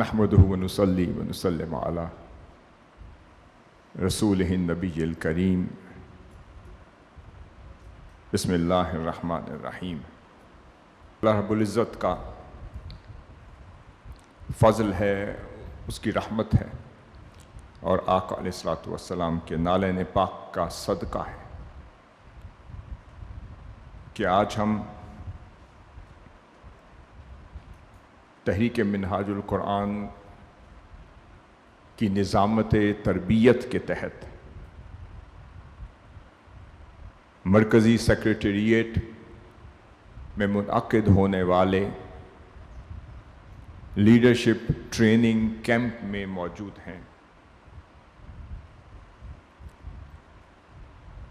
نحمده ونصلي ونسلم على رسوله النبي الكريم بسم اللہ الرحمن الرحیم۔ اللہ رب العزت کا فضل ہے، اس کی رحمت ہے، اور آقا علیہ الصلوۃ والسلام کے نالین پاک کا صدقہ ہے کہ آج ہم تحریک منہاج القرآن کی نظامت تربیت کے تحت مرکزی سیکریٹریٹ میں منعقد ہونے والے لیڈرشپ ٹریننگ کیمپ میں موجود ہیں،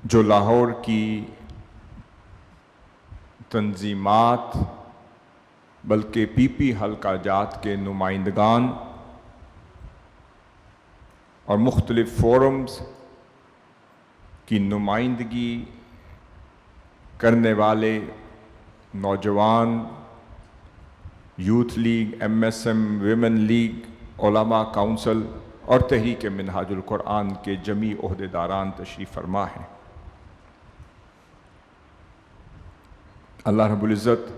جو لاہور کی تنظیمات بلکہ پی پی حلقہ جات کے نمائندگان اور مختلف فورمز کی نمائندگی کرنے والے نوجوان، youth league, M S M, women league, علماء کونسل اور تحریک منہاج القرآن کے جمیع عہدیداران تشریف فرما ہیں۔ اللہ رب العزت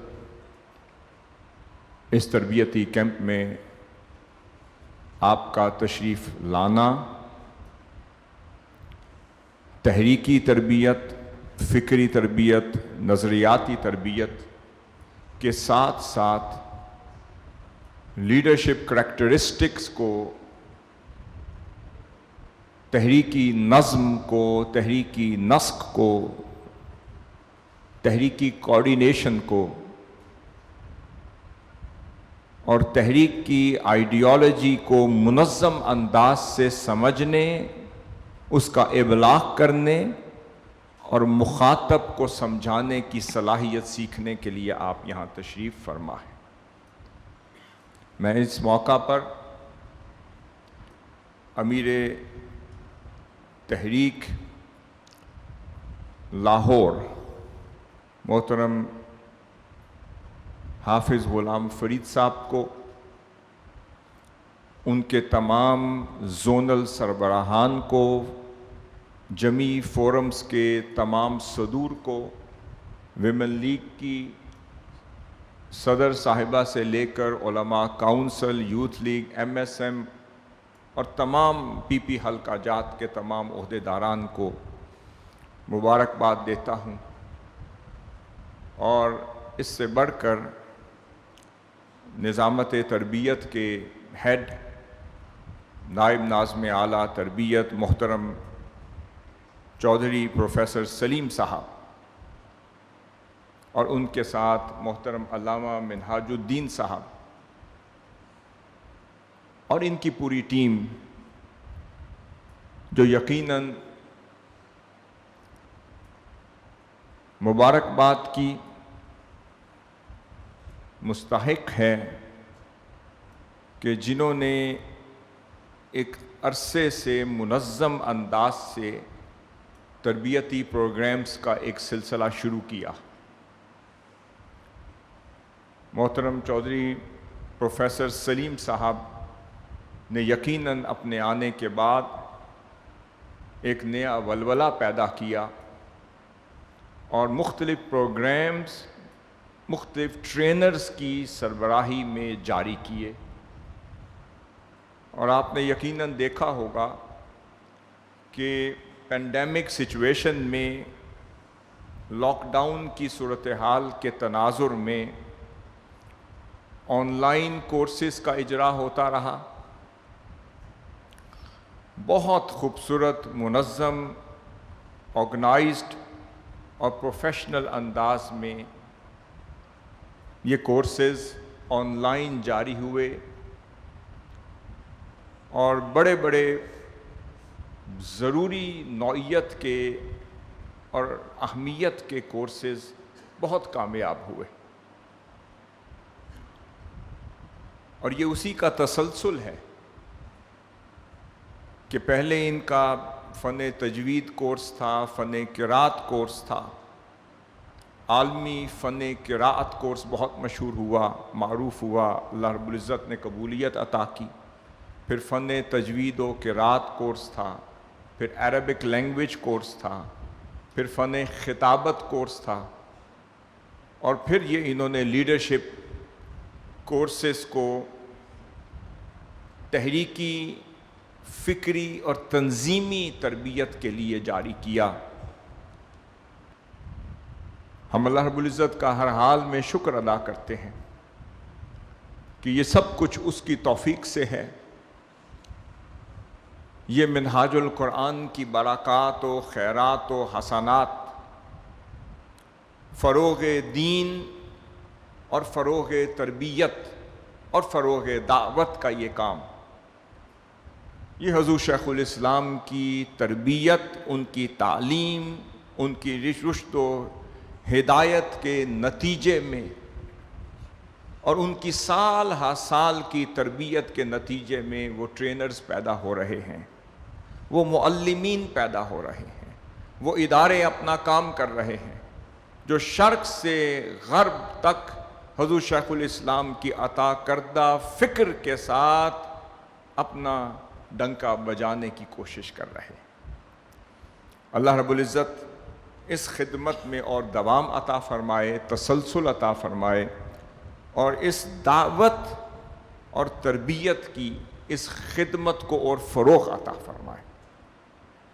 اس تربیتی کیمپ میں آپ کا تشریف لانا تحریکی تربیت، فکری تربیت، نظریاتی تربیت کے ساتھ ساتھ لیڈرشپ کریکٹرسٹکس کو، تحریکی نظم کو، تحریکی نسق کو، تحریکی کوآرڈینیشن کو اور تحریک کی آئیڈیالوجی کو منظم انداز سے سمجھنے، اس کا ابلاغ کرنے اور مخاطب کو سمجھانے کی صلاحیت سیکھنے کے لیے آپ یہاں تشریف فرما ہیں۔ میں اس موقع پر امیر تحریک لاہور محترم حافظ غلام فرید صاحب کو، ان کے تمام زونل سربراہان کو، جمیع فورمز کے تمام صدور کو، ویمن لیگ کی صدر صاحبہ سے لے کر علماء council, youth league, M S M اور تمام پی پی حلقہ جات کے تمام عہدیداران کو مبارکباد دیتا ہوں، اور اس سے بڑھ کر نظامت تربیت کے ہیڈ نائب ناظم اعلیٰ تربیت محترم چودھری پروفیسر سلیم صاحب اور ان کے ساتھ محترم علامہ منہاج الدین صاحب اور ان کی پوری ٹیم، جو یقیناً مبارکباد کی مستحق ہے کہ جنہوں نے ایک عرصے سے منظم انداز سے تربیتی پروگرامز کا ایک سلسلہ شروع کیا۔ محترم چودھری پروفیسر سلیم صاحب نے یقیناً اپنے آنے کے بعد ایک نیا ولولہ پیدا کیا اور مختلف پروگرامز مختلف ٹرینرز کی سربراہی میں جاری کیے، اور آپ نے یقیناً دیکھا ہوگا کہ پینڈیمک سچویشن میں، لاک ڈاؤن کی صورتحال کے تناظر میں آن لائن کورسز کا اجرا ہوتا رہا۔ بہت خوبصورت، منظم، آرگنائزڈ اور پروفیشنل انداز میں یہ کورسز آن لائن جاری ہوئے، اور بڑے بڑے ضروری نوعیت کے اور اہمیت کے کورسز بہت کامیاب ہوئے، اور یہ اسی کا تسلسل ہے کہ پہلے ان کا فن تجوید کورس تھا، فن قرات کورس تھا، عالمی فن قراءت کورس بہت مشہور ہوا، معروف ہوا، اللہ رب العزت نے قبولیت عطا کی۔ پھر فن تجوید و قراءت کورس تھا، پھر عربک لینگویج کورس تھا، پھر فن خطابت کورس تھا، اور پھر یہ انہوں نے لیڈرشپ کورسز کو تحریکی، فکری اور تنظیمی تربیت کے لیے جاری کیا۔ ہم اللہ رب العزت کا ہر حال میں شکر ادا کرتے ہیں کہ یہ سب کچھ اس کی توفیق سے ہے۔ یہ منہاج القرآن کی برکات و خیرات و حسنات، فروغ دین اور فروغ تربیت اور فروغ دعوت کا یہ کام، یہ حضور شیخ الاسلام کی تربیت، ان کی تعلیم، ان کی رشد و ہدایت کے نتیجے میں اور ان کی سال ہا سال کی تربیت کے نتیجے میں وہ ٹرینرز پیدا ہو رہے ہیں، وہ معلمین پیدا ہو رہے ہیں، وہ ادارے اپنا کام کر رہے ہیں جو شرق سے غرب تک حضور شیخ الاسلام کی عطا کردہ فکر کے ساتھ اپنا ڈنکا بجانے کی کوشش کر رہے ہیں۔ اللہ رب العزت اس خدمت میں اور دوام عطا فرمائے، تسلسل عطا فرمائے، اور اس دعوت اور تربیت کی اس خدمت کو اور فروغ عطا فرمائے۔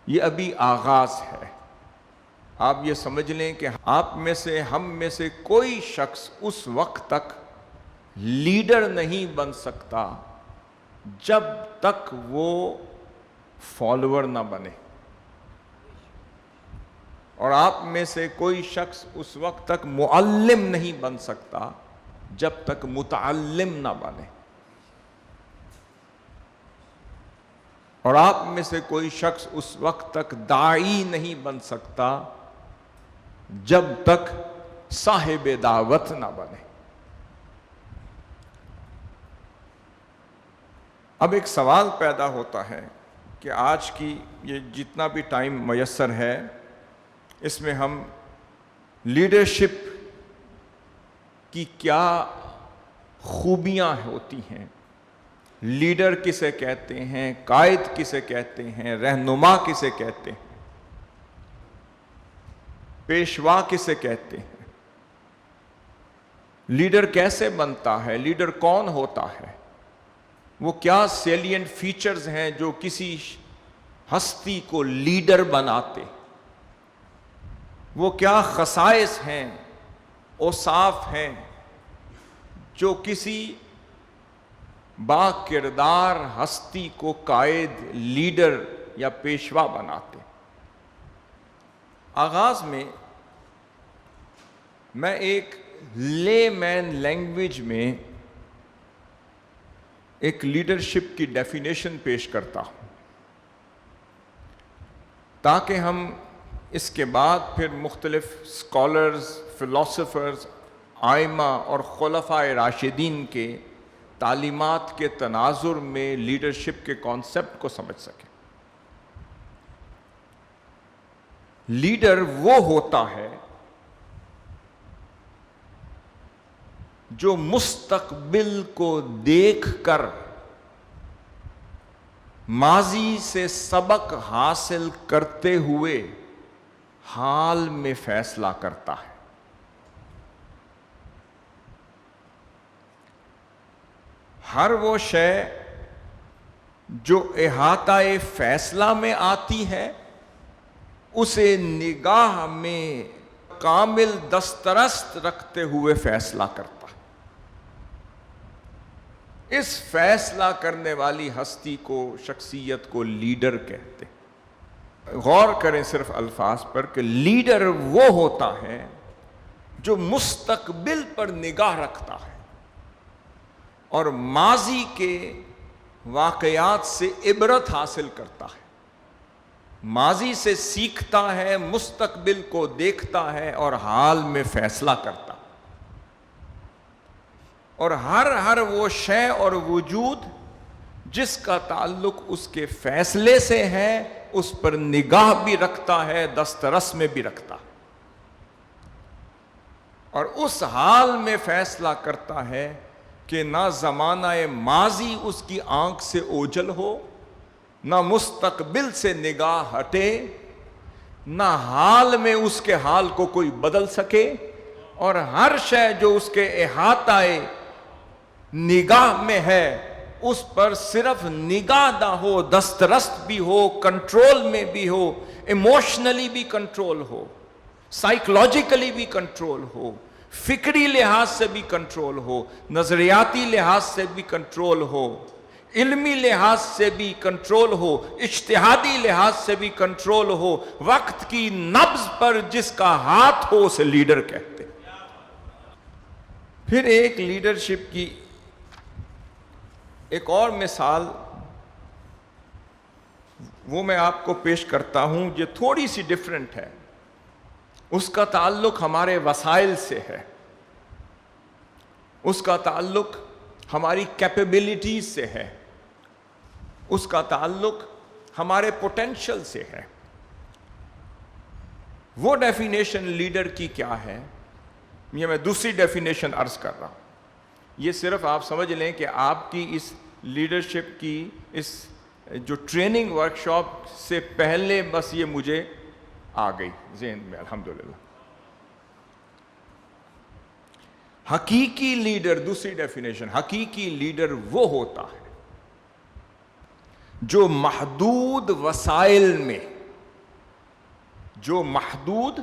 یہ ابھی آغاز ہے۔ آپ یہ سمجھ لیں کہ آپ میں سے، ہم میں سے کوئی شخص اس وقت تک لیڈر نہیں بن سکتا جب تک وہ فالوور نہ بنے، اور آپ میں سے کوئی شخص اس وقت تک معلم نہیں بن سکتا جب تک متعلم نہ بنے، اور آپ میں سے کوئی شخص اس وقت تک داعی نہیں بن سکتا جب تک صاحب دعوت نہ بنے۔ اب ایک سوال پیدا ہوتا ہے کہ آج کی یہ جتنا بھی ٹائم میسر ہے، اس میں ہم لیڈرشپ کی کیا خوبیاں ہوتی ہیں، لیڈر کسے کہتے ہیں، قائد کسے کہتے ہیں، رہنما کسے کہتے ہیں، پیشوا کسے کہتے ہیں، لیڈر کیسے بنتا ہے، لیڈر کون ہوتا ہے، وہ کیا سیلینٹ فیچرز ہیں جو کسی ہستی کو لیڈر بناتے، وہ کیا خصائص ہیں، اوصاف ہیں جو کسی با کردار ہستی کو قائد، لیڈر یا پیشوا بناتے۔ آغاز میں میں ایک لے مین لینگویج میں ایک لیڈرشپ کی ڈیفینیشن پیش کرتا ہوں تاکہ ہم اس کے بعد پھر مختلف اسکالرز، فلاسفرز، ائمہ اور خلفاء راشدین کے تعلیمات کے تناظر میں لیڈرشپ کے کانسیپٹ کو سمجھ سکیں۔ لیڈر وہ ہوتا ہے جو مستقبل کو دیکھ کر ماضی سے سبق حاصل کرتے ہوئے حال میں فیصلہ کرتا ہے۔ ہر وہ شے جو احاطہ فیصلہ میں آتی ہے اسے نگاہ میں کامل دسترست رکھتے ہوئے فیصلہ کرتا ہے۔ اس فیصلہ کرنے والی ہستی کو، شخصیت کو لیڈر کہتے ہیں۔ غور کریں صرف الفاظ پر کہ لیڈر وہ ہوتا ہے جو مستقبل پر نگاہ رکھتا ہے اور ماضی کے واقعات سے عبرت حاصل کرتا ہے، ماضی سے سیکھتا ہے، مستقبل کو دیکھتا ہے اور حال میں فیصلہ کرتا ہے، اور ہر وہ شے اور وجود جس کا تعلق اس کے فیصلے سے ہے اس پر نگاہ بھی رکھتا ہے، دسترس میں بھی رکھتا ہے۔ اور اس حال میں فیصلہ کرتا ہے کہ نہ زمانہ ماضی اس کی آنکھ سے اوجھل ہو، نہ مستقبل سے نگاہ ہٹے، نہ حال میں اس کے حال کو کوئی بدل سکے، اور ہر شے جو اس کے احاطہ نگاہ میں ہے اس پر صرف نگاہ نہ ہو، دسترست بھی ہو، کنٹرول میں بھی ہو، ایموشنلی بھی کنٹرول ہو، سائیکولوجیکلی بھی کنٹرول ہو، فکری لحاظ سے بھی کنٹرول ہو، نظریاتی لحاظ سے بھی کنٹرول ہو، علمی لحاظ سے بھی کنٹرول ہو، اجتہادی لحاظ سے بھی کنٹرول ہو، وقت کی نبض پر جس کا ہاتھ ہو اسے لیڈر کہتے ہیں۔ پھر ایک لیڈرشپ کی ایک اور مثال وہ میں آپ کو پیش کرتا ہوں، جو تھوڑی سی ڈیفرنٹ ہے۔ اس کا تعلق ہمارے وسائل سے ہے، اس کا تعلق ہماری کیپیبلٹیز سے ہے، اس کا تعلق ہمارے پوٹینشل سے ہے۔ وہ ڈیفینیشن لیڈر کی کیا ہے، یہ میں دوسری ڈیفینیشن عرض کر رہا ہوں۔ یہ صرف آپ سمجھ لیں کہ آپ کی اس لیڈرشپ کی اس جو ٹریننگ ورکشاپ سے پہلے بس یہ مجھے آ گئی ذہن میں، الحمدللہ۔ حقیقی لیڈر، دوسری ڈیفینیشن، حقیقی لیڈر وہ ہوتا ہے جو محدود وسائل میں، جو محدود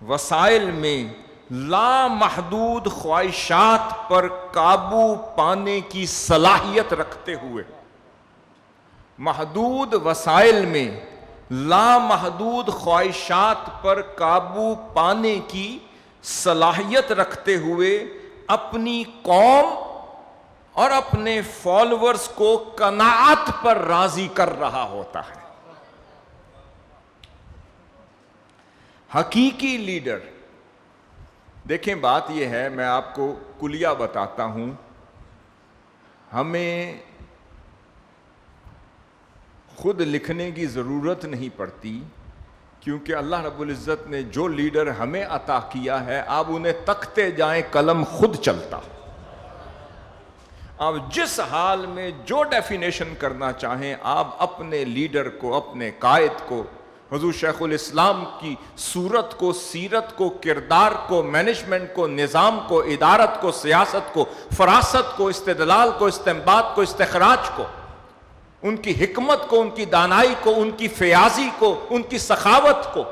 وسائل میں لامحدود خواہشات پر قابو پانے کی صلاحیت رکھتے ہوئے، محدود وسائل میں لامحدود خواہشات پر قابو پانے کی صلاحیت رکھتے ہوئے اپنی قوم اور اپنے فالوورز کو قناعت پر راضی کر رہا ہوتا ہے۔ حقیقی لیڈر، دیکھیں بات یہ ہے، میں آپ کو کلیہ بتاتا ہوں، ہمیں خود لکھنے کی ضرورت نہیں پڑتی، کیونکہ اللہ رب العزت نے جو لیڈر ہمیں عطا کیا ہے آپ انہیں تکتے جائیں، قلم خود چلتا۔ آپ جس حال میں جو ڈیفینیشن کرنا چاہیں، آپ اپنے لیڈر کو، اپنے قائد کو، حضور شیخ الاسلام کی صورت کو، سیرت کو، کردار کو، مینجمنٹ کو، نظام کو، ادارت کو، سیاست کو، فراست کو، استدلال کو، استنباط کو، استخراج کو، ان کی حکمت کو، ان کی دانائی کو، ان کی فیاضی کو، ان کی سخاوت کو،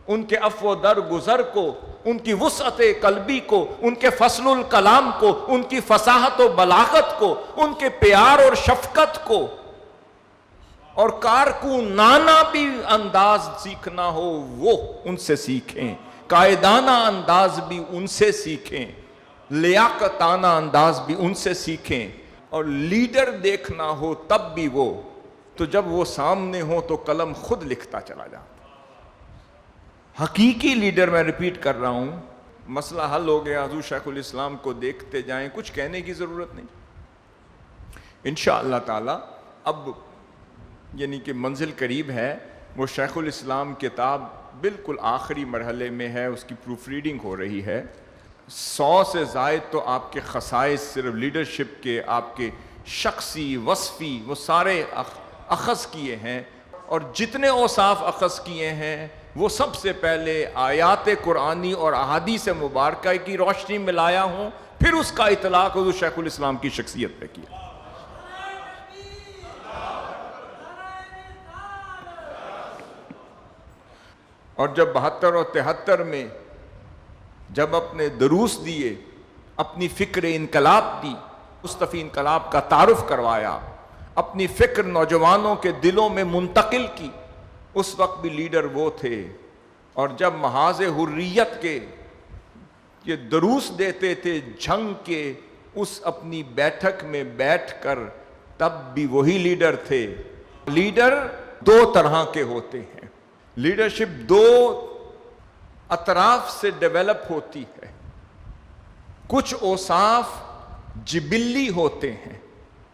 ان کے عفو درگزر کو، ان کی وسعت قلبی کو، ان کے فصل الکلام کو، ان کی فصاحت و بلاغت کو، ان کے پیار اور شفقت کو، اور کارکنانہ بھی انداز سیکھنا ہو وہ ان سے سیکھیں، قائدانہ انداز بھی ان سے سیکھیں، لیاقتانہ انداز بھی ان سے سیکھیں، اور لیڈر دیکھنا ہو تب بھی وہ، تو جب وہ سامنے ہو تو قلم خود لکھتا چلا جاتا۔ حقیقی لیڈر، میں ریپیٹ کر رہا ہوں، مسئلہ حل ہو گیا، حضور شیخ الاسلام کو دیکھتے جائیں، کچھ کہنے کی ضرورت نہیں، انشاءاللہ تعالی۔ اب یعنی کہ منزل قریب ہے، وہ شیخ الاسلام کتاب بالکل آخری مرحلے میں ہے، اس کی پروف ریڈنگ ہو رہی ہے۔ 100 سے زائد تو آپ کے خصائص صرف لیڈرشپ کے، آپ کے شخصی، وصفی، وہ سارے اخذ کیے ہیں، اور جتنے اوصاف اخذ کیے ہیں وہ سب سے پہلے آیات قرآنی اور احادیث مبارکہ کی روشنی میں لایا ہوں، پھر اس کا اطلاق حضور شیخ الاسلام کی شخصیت پہ کیا۔ اور جب 72 اور 73 میں جب اپنے دروس دیے، اپنی فکر انقلاب دی، مصطفی انقلاب کا تعارف کروایا، اپنی فکر نوجوانوں کے دلوں میں منتقل کی، اس وقت بھی لیڈر وہ تھے۔ اور جب محاذ حریت کے یہ دروس دیتے تھے جھنگ کے اس اپنی بیٹھک میں بیٹھ کر، تب بھی وہی لیڈر تھے۔ لیڈر دو طرح کے ہوتے ہیں، لیڈرشپ دو اطراف سے ڈیولپ ہوتی ہے۔ کچھ اوصاف جبلی ہوتے ہیں،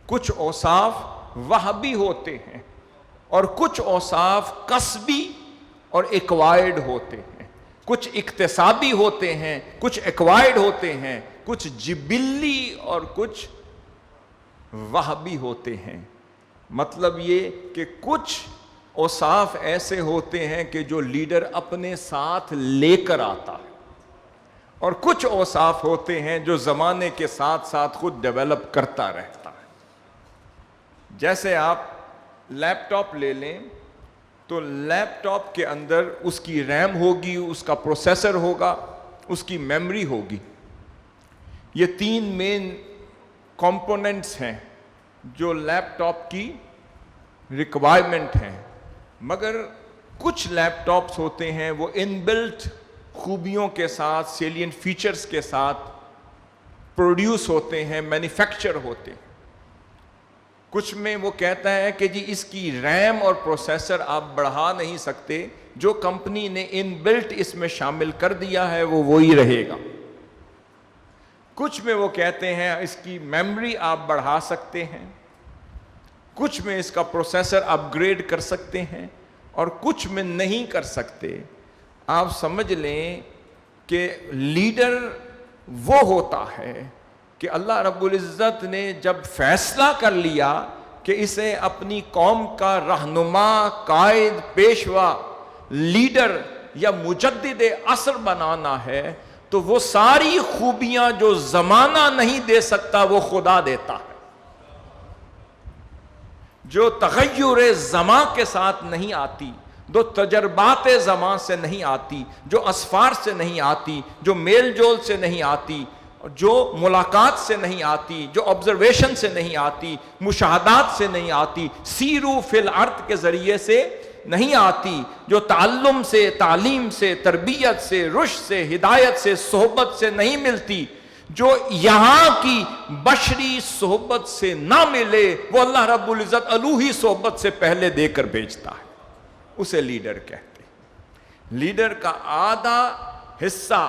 کچھ اوصاف وہبی ہوتے ہیں، اور کچھ اوصاف کسبی اور ایکوائرڈ ہوتے ہیں۔ کچھ اکتسابی ہوتے ہیں، کچھ ایکوائرڈ ہوتے ہیں، کچھ جبلی اور کچھ وہبی ہوتے ہیں۔ مطلب یہ کہ کچھ اوصاف ایسے ہوتے ہیں کہ جو لیڈر اپنے ساتھ لے کر آتا ہے، اور کچھ اوصاف ہوتے ہیں جو زمانے کے ساتھ ساتھ خود ڈیولپ کرتا رہتا ہے۔ جیسے آپ لیپ ٹاپ لے لیں تو لیپ ٹاپ کے اندر اس کی ریم ہوگی، اس کا پروسیسر ہوگا، اس کی میموری ہوگی۔ یہ تین مین کمپوننٹس ہیں جو لیپ ٹاپ کی ریکوائرمنٹ ہیں۔ مگر کچھ لیپ ٹاپس ہوتے ہیں وہ ان بلٹ خوبیوں کے ساتھ، سیلینٹ فیچرز کے ساتھ پروڈیوس ہوتے ہیں، مینوفیکچر ہوتے ہیں۔ کچھ میں وہ کہتا ہے کہ جی اس کی ریم اور پروسیسر آپ بڑھا نہیں سکتے، جو کمپنی نے ان بلٹ اس میں شامل کر دیا ہے وہ وہی رہے گا۔ کچھ میں وہ کہتے ہیں اس کی میموری آپ بڑھا سکتے ہیں، کچھ میں اس کا پروسیسر اپ گریڈ کر سکتے ہیں، اور کچھ میں نہیں کر سکتے۔ آپ سمجھ لیں کہ لیڈر وہ ہوتا ہے کہ اللہ رب العزت نے جب فیصلہ کر لیا کہ اسے اپنی قوم کا رہنما، قائد، پیشوا، لیڈر یا مجدد عصر بنانا ہے، تو وہ ساری خوبیاں جو زمانہ نہیں دے سکتا وہ خدا دیتا ہے۔ جو تغیر زمان کے ساتھ نہیں آتی، جو تجربات زمان سے نہیں آتی، جو اسفار سے نہیں آتی، جو میل جول سے نہیں آتی، جو ملاقات سے نہیں آتی، جو آبزرویشن سے نہیں آتی، مشاہدات سے نہیں آتی، سیرو فی الارض کے ذریعے سے نہیں آتی، جو تعلم سے، تعلیم سے، تربیت سے، رشد سے، ہدایت سے، صحبت سے نہیں ملتی، جو یہاں کی بشری صحبت سے نہ ملے، وہ اللہ رب العزت الوہی صحبت سے پہلے دے کر بھیجتا ہے، اسے لیڈر کہتے ہیں۔ لیڈر کا آدھا حصہ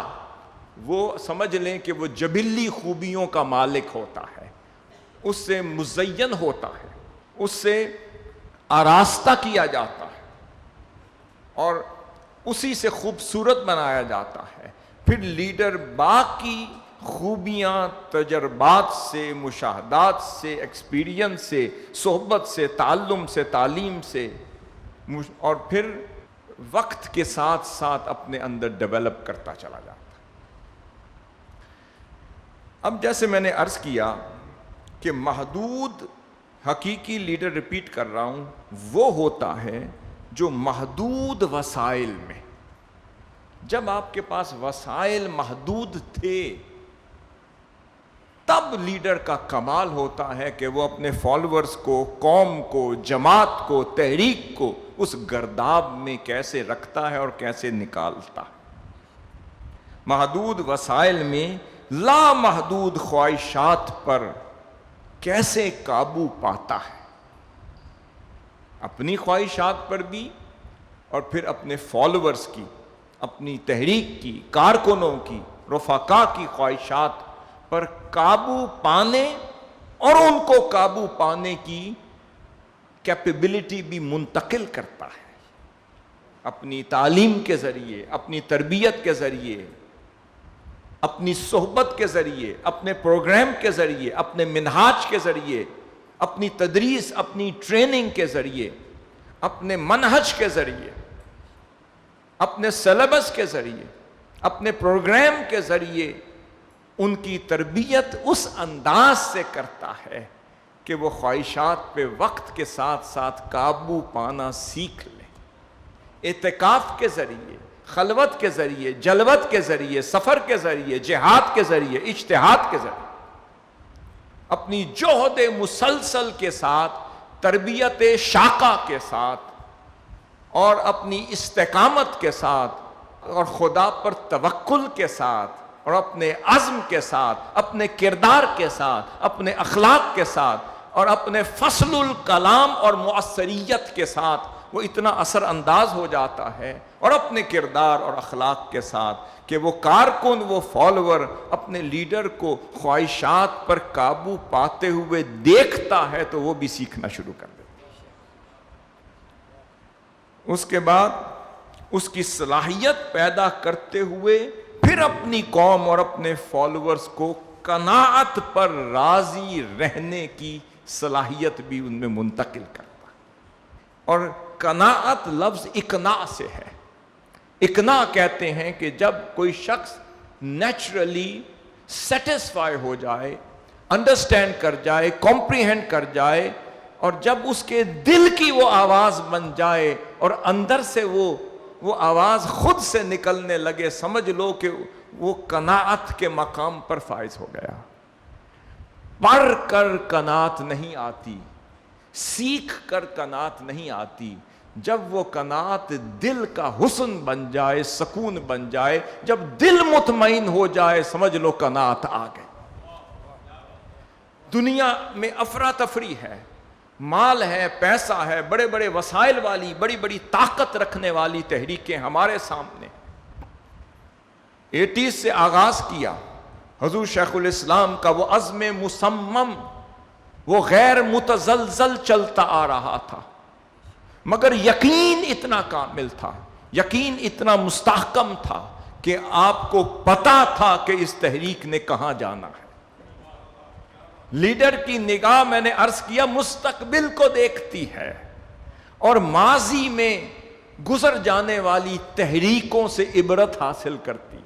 وہ سمجھ لیں کہ وہ جبلی خوبیوں کا مالک ہوتا ہے، اس سے مزین ہوتا ہے، اس سے آراستہ کیا جاتا ہے، اور اسی سے خوبصورت بنایا جاتا ہے۔ پھر لیڈر باقی خوبیاں تجربات سے، مشاہدات سے، ایکسپیرینس سے، صحبت سے، تعلم سے، تعلیم سے، اور پھر وقت کے ساتھ ساتھ اپنے اندر ڈیولپ کرتا چلا جاتا ہے۔ اب جیسے میں نے عرض کیا کہ محدود حقیقی لیڈر، ریپیٹ کر رہا ہوں، وہ ہوتا ہے جو محدود وسائل میں، جب آپ کے پاس وسائل محدود تھے تب لیڈر کا کمال ہوتا ہے کہ وہ اپنے فالوورز کو، قوم کو، جماعت کو، تحریک کو اس گرداب میں کیسے رکھتا ہے اور کیسے نکالتا ہے۔ محدود وسائل میں لامحدود خواہشات پر کیسے قابو پاتا ہے، اپنی خواہشات پر بھی، اور پھر اپنے فالوورز کی، اپنی تحریک کی، کارکنوں کی، رفقا کی خواہشات پر قابو پانے اور ان کو قابو پانے کی کیپیبلٹی بھی منتقل کرتا ہے، اپنی تعلیم کے ذریعے، اپنی تربیت کے ذریعے، اپنی صحبت کے ذریعے، اپنے پروگرام کے ذریعے، اپنے منہاج کے ذریعے، اپنی تدریس، اپنی ٹریننگ کے ذریعے، اپنے منہج کے ذریعے، اپنے سلیبس کے ذریعے، اپنے پروگرام کے ذریعے ان کی تربیت اس انداز سے کرتا ہے کہ وہ خواہشات پہ وقت کے ساتھ ساتھ قابو پانا سیکھ لیں۔ اعتکاف کے ذریعے، خلوت کے ذریعے، جلوت کے ذریعے، سفر کے ذریعے، جہاد کے ذریعے، اجتہاد کے ذریعے، اپنی جہد مسلسل کے ساتھ، تربیت شاقہ کے ساتھ، اور اپنی استقامت کے ساتھ، اور خدا پر توکل کے ساتھ، اور اپنے عزم کے ساتھ، اپنے کردار کے ساتھ، اپنے اخلاق کے ساتھ، اور اپنے فصل الکلام اور مؤثریت کے ساتھ وہ اتنا اثر انداز ہو جاتا ہے، اور اپنے کردار اور اخلاق کے ساتھ، کہ وہ کارکن، وہ فالوور اپنے لیڈر کو خواہشات پر قابو پاتے ہوئے دیکھتا ہے تو وہ بھی سیکھنا شروع کر دیتا ہے۔ اس کے بعد اس کی صلاحیت پیدا کرتے ہوئے پھر اپنی قوم اور اپنے فالوورز کو قناعت پر راضی رہنے کی صلاحیت بھی ان میں منتقل کرتا. اور قناعت لفظ اقناع سے ہے. اقناع کہتے ہیں کہ جب کوئی شخص نیچرلی سیٹسفائی ہو جائے, انڈرسٹینڈ کر جائے, کمپریہنڈ کر جائے, اور جب اس کے دل کی وہ آواز بن جائے اور اندر سے وہ آواز خود سے نکلنے لگے, سمجھ لو کہ وہ قناعت کے مقام پر فائز ہو گیا. پڑھ کر قناعت نہیں آتی, سیکھ کر قناعت نہیں آتی. جب وہ قناعت دل کا حسن بن جائے, سکون بن جائے, جب دل مطمئن ہو جائے, سمجھ لو قناعت آ گئی. دنیا میں افراتفری ہے, مال ہے, پیسہ ہے, بڑے بڑے وسائل والی, بڑی بڑی طاقت رکھنے والی تحریکیں ہمارے سامنے. 80s سے آغاز کیا حضور شیخ الاسلام کا وہ عزم مصمم, وہ غیر متزلزل چلتا آ رہا تھا, مگر یقین اتنا کامل تھا, یقین اتنا مستحکم تھا کہ آپ کو پتا تھا کہ اس تحریک نے کہاں جانا ہے. لیڈر کی نگاہ, میں نے عرض کیا, مستقبل کو دیکھتی ہے اور ماضی میں گزر جانے والی تحریکوں سے عبرت حاصل کرتی ہے.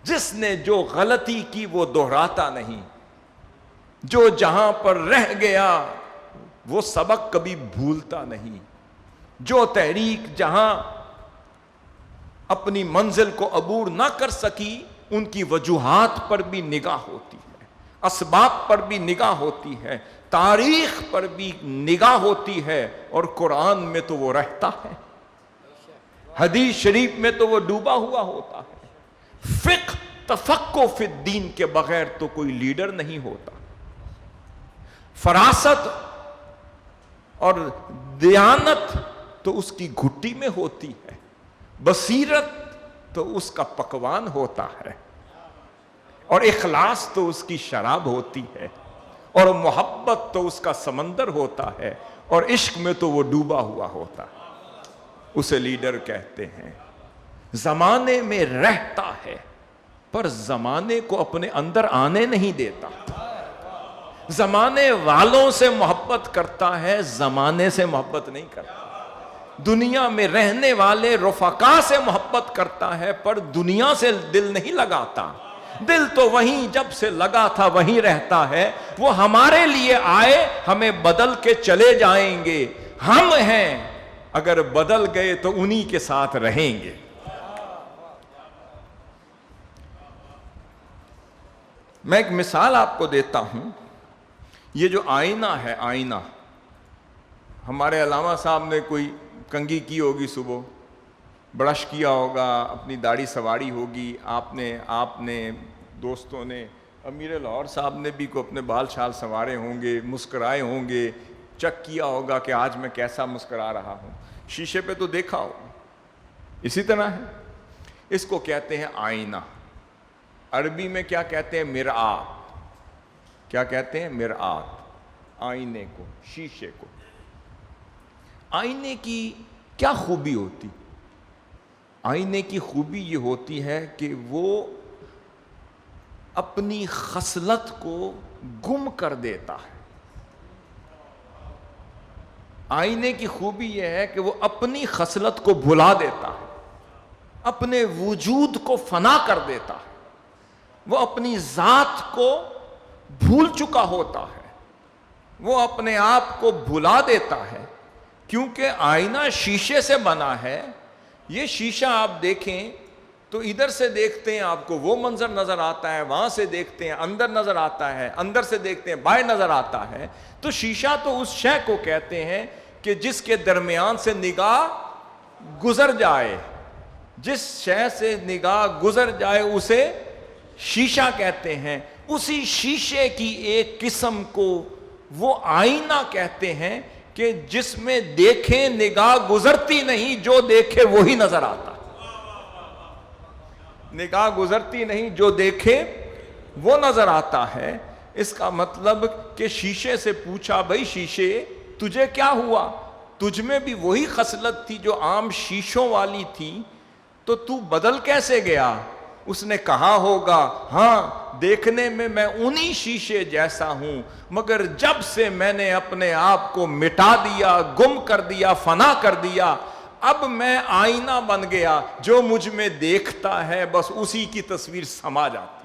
جس نے جو غلطی کی وہ دہراتا نہیں, جو جہاں پر رہ گیا وہ سبق کبھی بھولتا نہیں, جو تحریک جہاں اپنی منزل کو عبور نہ کر سکی ان کی وجوہات پر بھی نگاہ ہوتی ہے, اسباب پر بھی نگاہ ہوتی ہے, تاریخ پر بھی نگاہ ہوتی ہے, اور قرآن میں تو وہ رہتا ہے, حدیث شریف میں تو وہ ڈوبا ہوا ہوتا ہے. فقہ تفقہ فی الدین کے بغیر تو کوئی لیڈر نہیں ہوتا. فراست اور دیانت تو اس کی گھٹی میں ہوتی ہے, بصیرت تو اس کا پکوان ہوتا ہے, اور اخلاص تو اس کی شراب ہوتی ہے, اور محبت تو اس کا سمندر ہوتا ہے, اور عشق میں تو وہ ڈوبا ہوا ہوتا ہے. اسے لیڈر کہتے ہیں. زمانے میں رہتا ہے پر زمانے کو اپنے اندر آنے نہیں دیتا, زمانے والوں سے محبت کرتا ہے, زمانے سے محبت نہیں کرتا. دنیا میں رہنے والے رفقا سے محبت کرتا ہے پر دنیا سے دل نہیں لگاتا. دل تو وہیں جب سے لگا تھا وہیں رہتا ہے. وہ ہمارے لیے آئے, ہمیں بدل کے چلے جائیں گے, ہم ہیں, اگر بدل گئے تو انہی کے ساتھ رہیں گے. میں ایک مثال آپ کو دیتا ہوں. یہ جو آئینہ ہے, آئینہ, ہمارے علامہ صاحب نے کوئی کنگھی کی ہوگی, صبح برش کیا ہوگا, اپنی داڑھی سواری ہوگی, آپ نے دوستوں نے, امیر لاہور صاحب نے بھی کو اپنے بال شال سنوارے ہوں گے, مسکرائے ہوں گے, چیک کیا ہوگا کہ آج میں کیسا مسکرا رہا ہوں, شیشے پہ تو دیکھا ہو. اسی طرح ہے, اس کو کہتے ہیں آئینہ. عربی میں کیا کہتے ہیں؟ مرآت. کیا کہتے ہیں؟ مرآت. آئینے کو, شیشے کو. آئینے کی کیا خوبی ہوتی؟ آئینے کی خوبی یہ ہوتی ہے کہ وہ اپنی خصلت کو گم کر دیتا ہے. آئینے کی خوبی یہ ہے کہ وہ اپنی خصلت کو بھلا دیتا ہے, اپنے وجود کو فنا کر دیتا ہے, وہ اپنی ذات کو بھول چکا ہوتا ہے, وہ اپنے آپ کو بھلا دیتا ہے. کیونکہ آئینہ شیشے سے بنا ہے. یہ شیشہ آپ دیکھیں تو ادھر سے دیکھتے ہیں آپ کو وہ منظر نظر آتا ہے, وہاں سے دیکھتے ہیں اندر نظر آتا ہے, اندر سے دیکھتے ہیں باہر نظر آتا ہے. تو شیشہ تو اس شے کو کہتے ہیں کہ جس کے درمیان سے نگاہ گزر جائے, جس شے سے نگاہ گزر جائے اسے شیشہ کہتے ہیں. اسی شیشے کی ایک قسم کو وہ آئینہ کہتے ہیں کہ جس میں دیکھیں نگاہ گزرتی نہیں, جو دیکھے وہی نظر آتا. نگاہ گزرتی نہیں, جو دیکھے وہ نظر آتا ہے. اس کا مطلب کہ شیشے سے پوچھا, بھائی شیشے تجھے کیا ہوا؟ تجھ میں بھی وہی خصلت تھی جو عام شیشوں والی تھی، تو بدل کیسے گیا؟ اس نے کہا ہوگا ہاں دیکھنے میں انہی شیشے جیسا ہوں، مگر جب سے میں نے اپنے آپ کو مٹا دیا، گم کر دیا، فنا کر دیا، اب میں آئینہ بن گیا، جو مجھ میں دیکھتا ہے بس اسی کی تصویر سما جاتی۔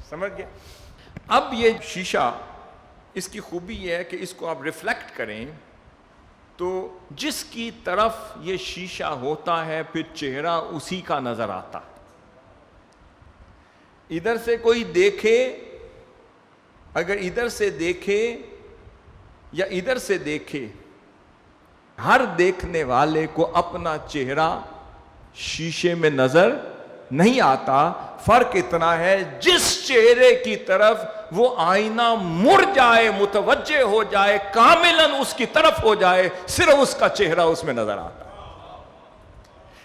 سمجھ گیا؟ اب یہ شیشہ، اس کی خوبی یہ ہے کہ اس کو آپ ریفلیکٹ کریں تو جس کی طرف یہ شیشہ ہوتا ہے پھر چہرہ اسی کا نظر آتا ہے۔ ادھر سے کوئی دیکھے، اگر ادھر سے دیکھے یا ادھر سے دیکھے، ہر دیکھنے والے کو اپنا چہرہ شیشے میں نظر نہیں آتا۔ فرق اتنا ہے جس چہرے کی طرف وہ آئینہ مڑ جائے، متوجہ ہو جائے، کاملاً اس کی طرف ہو جائے، صرف اس کا چہرہ اس میں نظر آتا ہے۔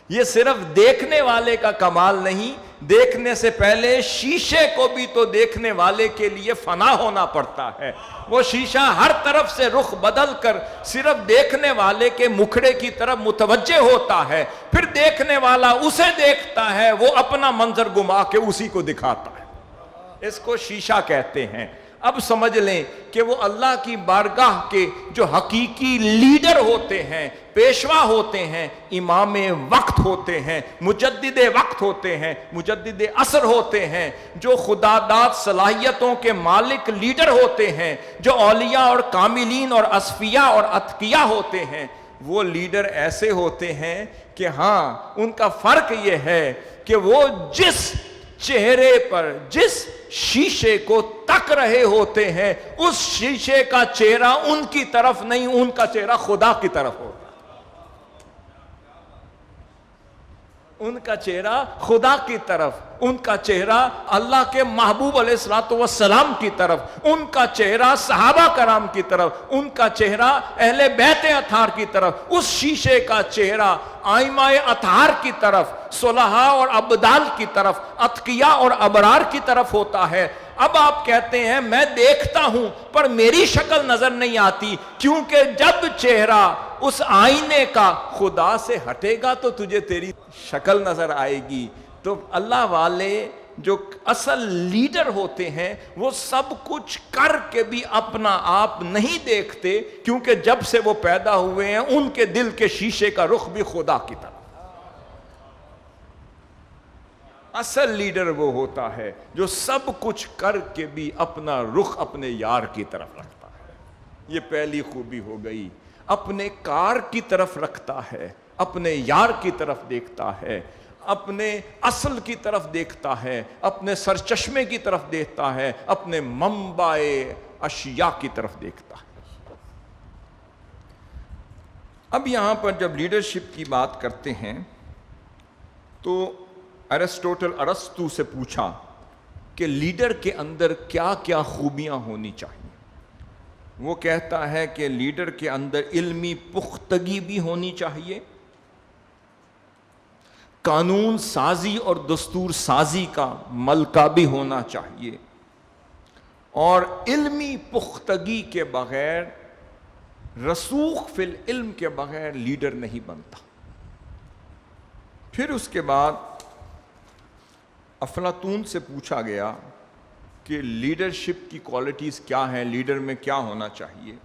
یہ صرف دیکھنے والے کا کمال نہیں، دیکھنے سے پہلے شیشے کو بھی تو دیکھنے والے کے لیے فنا ہونا پڑتا ہے۔ وہ شیشہ ہر طرف سے رخ بدل کر صرف دیکھنے والے کے مکھڑے کی طرف متوجہ ہوتا ہے، پھر دیکھنے والا اسے دیکھتا ہے، وہ اپنا منظر گما کے اسی کو دکھاتا ہے۔ اس کو شیشہ کہتے ہیں۔ اب سمجھ لیں کہ وہ اللہ کی بارگاہ کے جو حقیقی لیڈر ہوتے ہیں، پیشوا ہوتے ہیں، امام وقت ہوتے ہیں، مجدد وقت ہوتے ہیں، مجدد عصر ہوتے ہیں، جو خدا داد صلاحیتوں کے مالک لیڈر ہوتے ہیں، جو اولیاء اور کاملین اور اصفیاء اور اتقیاء ہوتے ہیں، وہ لیڈر ایسے ہوتے ہیں کہ ہاں ان کا فرق یہ ہے کہ وہ جس چہرے پر، جس شیشے کو تک رہے ہوتے ہیں، اس شیشے کا چہرہ ان کی طرف نہیں، ان کا چہرہ خدا کی طرف ہوتا ہے۔ ان کا چہرہ خدا کی طرف، ان کا چہرہ اللہ کے محبوب علیہ الصلوۃ والسلام کی طرف، ان کا چہرہ صحابہ کرام کی طرف، ان کا چہرہ اہل بیت اطہار کی طرف، اس شیشے کا چہرہ ائمہ اطہار کی طرف، صلحاء اور ابدال کی طرف، اتقیاء اور ابرار کی طرف ہوتا ہے۔ اب آپ کہتے ہیں میں دیکھتا ہوں پر میری شکل نظر نہیں آتی، کیونکہ جب چہرہ اس آئینے کا خدا سے ہٹے گا تو تجھے تیری شکل نظر آئے گی۔ تو اللہ والے جو اصل لیڈر ہوتے ہیں وہ سب کچھ کر کے بھی اپنا آپ نہیں دیکھتے، کیونکہ جب سے وہ پیدا ہوئے ہیں ان کے دل کے شیشے کا رخ بھی خدا کی طرف۔ اصل لیڈر وہ ہوتا ہے جو سب کچھ کر کے بھی اپنا رخ اپنے یار کی طرف رکھتا ہے۔ یہ پہلی خوبی ہو گئی، اپنے کار کی طرف رکھتا ہے، اپنے یار کی طرف دیکھتا ہے، اپنے اصل کی طرف دیکھتا ہے، اپنے سرچشمے کی طرف دیکھتا ہے، اپنے منبع اشیاء کی طرف دیکھتا ہے۔ اب یہاں پر جب لیڈرشپ کی بات کرتے ہیں تو ارسطو سے پوچھا کہ لیڈر کے اندر کیا کیا خوبیاں ہونی چاہیے۔ وہ کہتا ہے کہ لیڈر کے اندر علمی پختگی بھی ہونی چاہیے، قانون سازی اور دستور سازی کا ملکہ بھی ہونا چاہیے، اور علمی پختگی کے بغیر، رسوخ فی العلم کے بغیر لیڈر نہیں بنتا۔ پھر اس کے بعد افلاطون سے پوچھا گیا کہ لیڈرشپ کی کوالٹیز کیا ہیں، لیڈر میں کیا ہونا چاہیے۔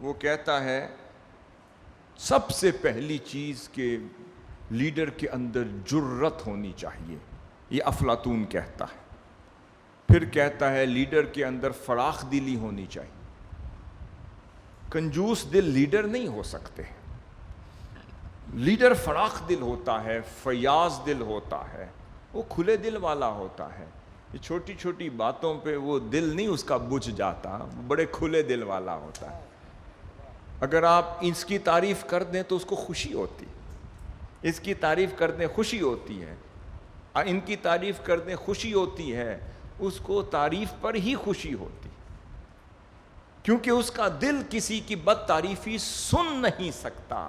وہ کہتا ہے سب سے پہلی چیز کہ لیڈر کے اندر جرت ہونی چاہیے، یہ افلاطون کہتا ہے۔ پھر کہتا ہے لیڈر کے اندر فراخ دلی ہونی چاہیے۔ کنجوس دل لیڈر نہیں ہو سکتے، لیڈر فراخ دل ہوتا ہے، فیاض دل ہوتا ہے، وہ کھلے دل والا ہوتا ہے۔ یہ چھوٹی چھوٹی باتوں پہ وہ دل نہیں اس کا بجھ جاتا، بڑے کھلے دل والا ہوتا ہے۔ اگر آپ اس کی تعریف کر دیں تو اس کو خوشی ہوتی، اس کی تعریف کر دیں خوشی ہوتی ہے، ان کی تعریف کر دیں خوشی ہوتی ہے، اس کو تعریف پر ہی خوشی ہوتی، کیونکہ اس کا دل کسی کی بد تعریفی سن نہیں سکتا۔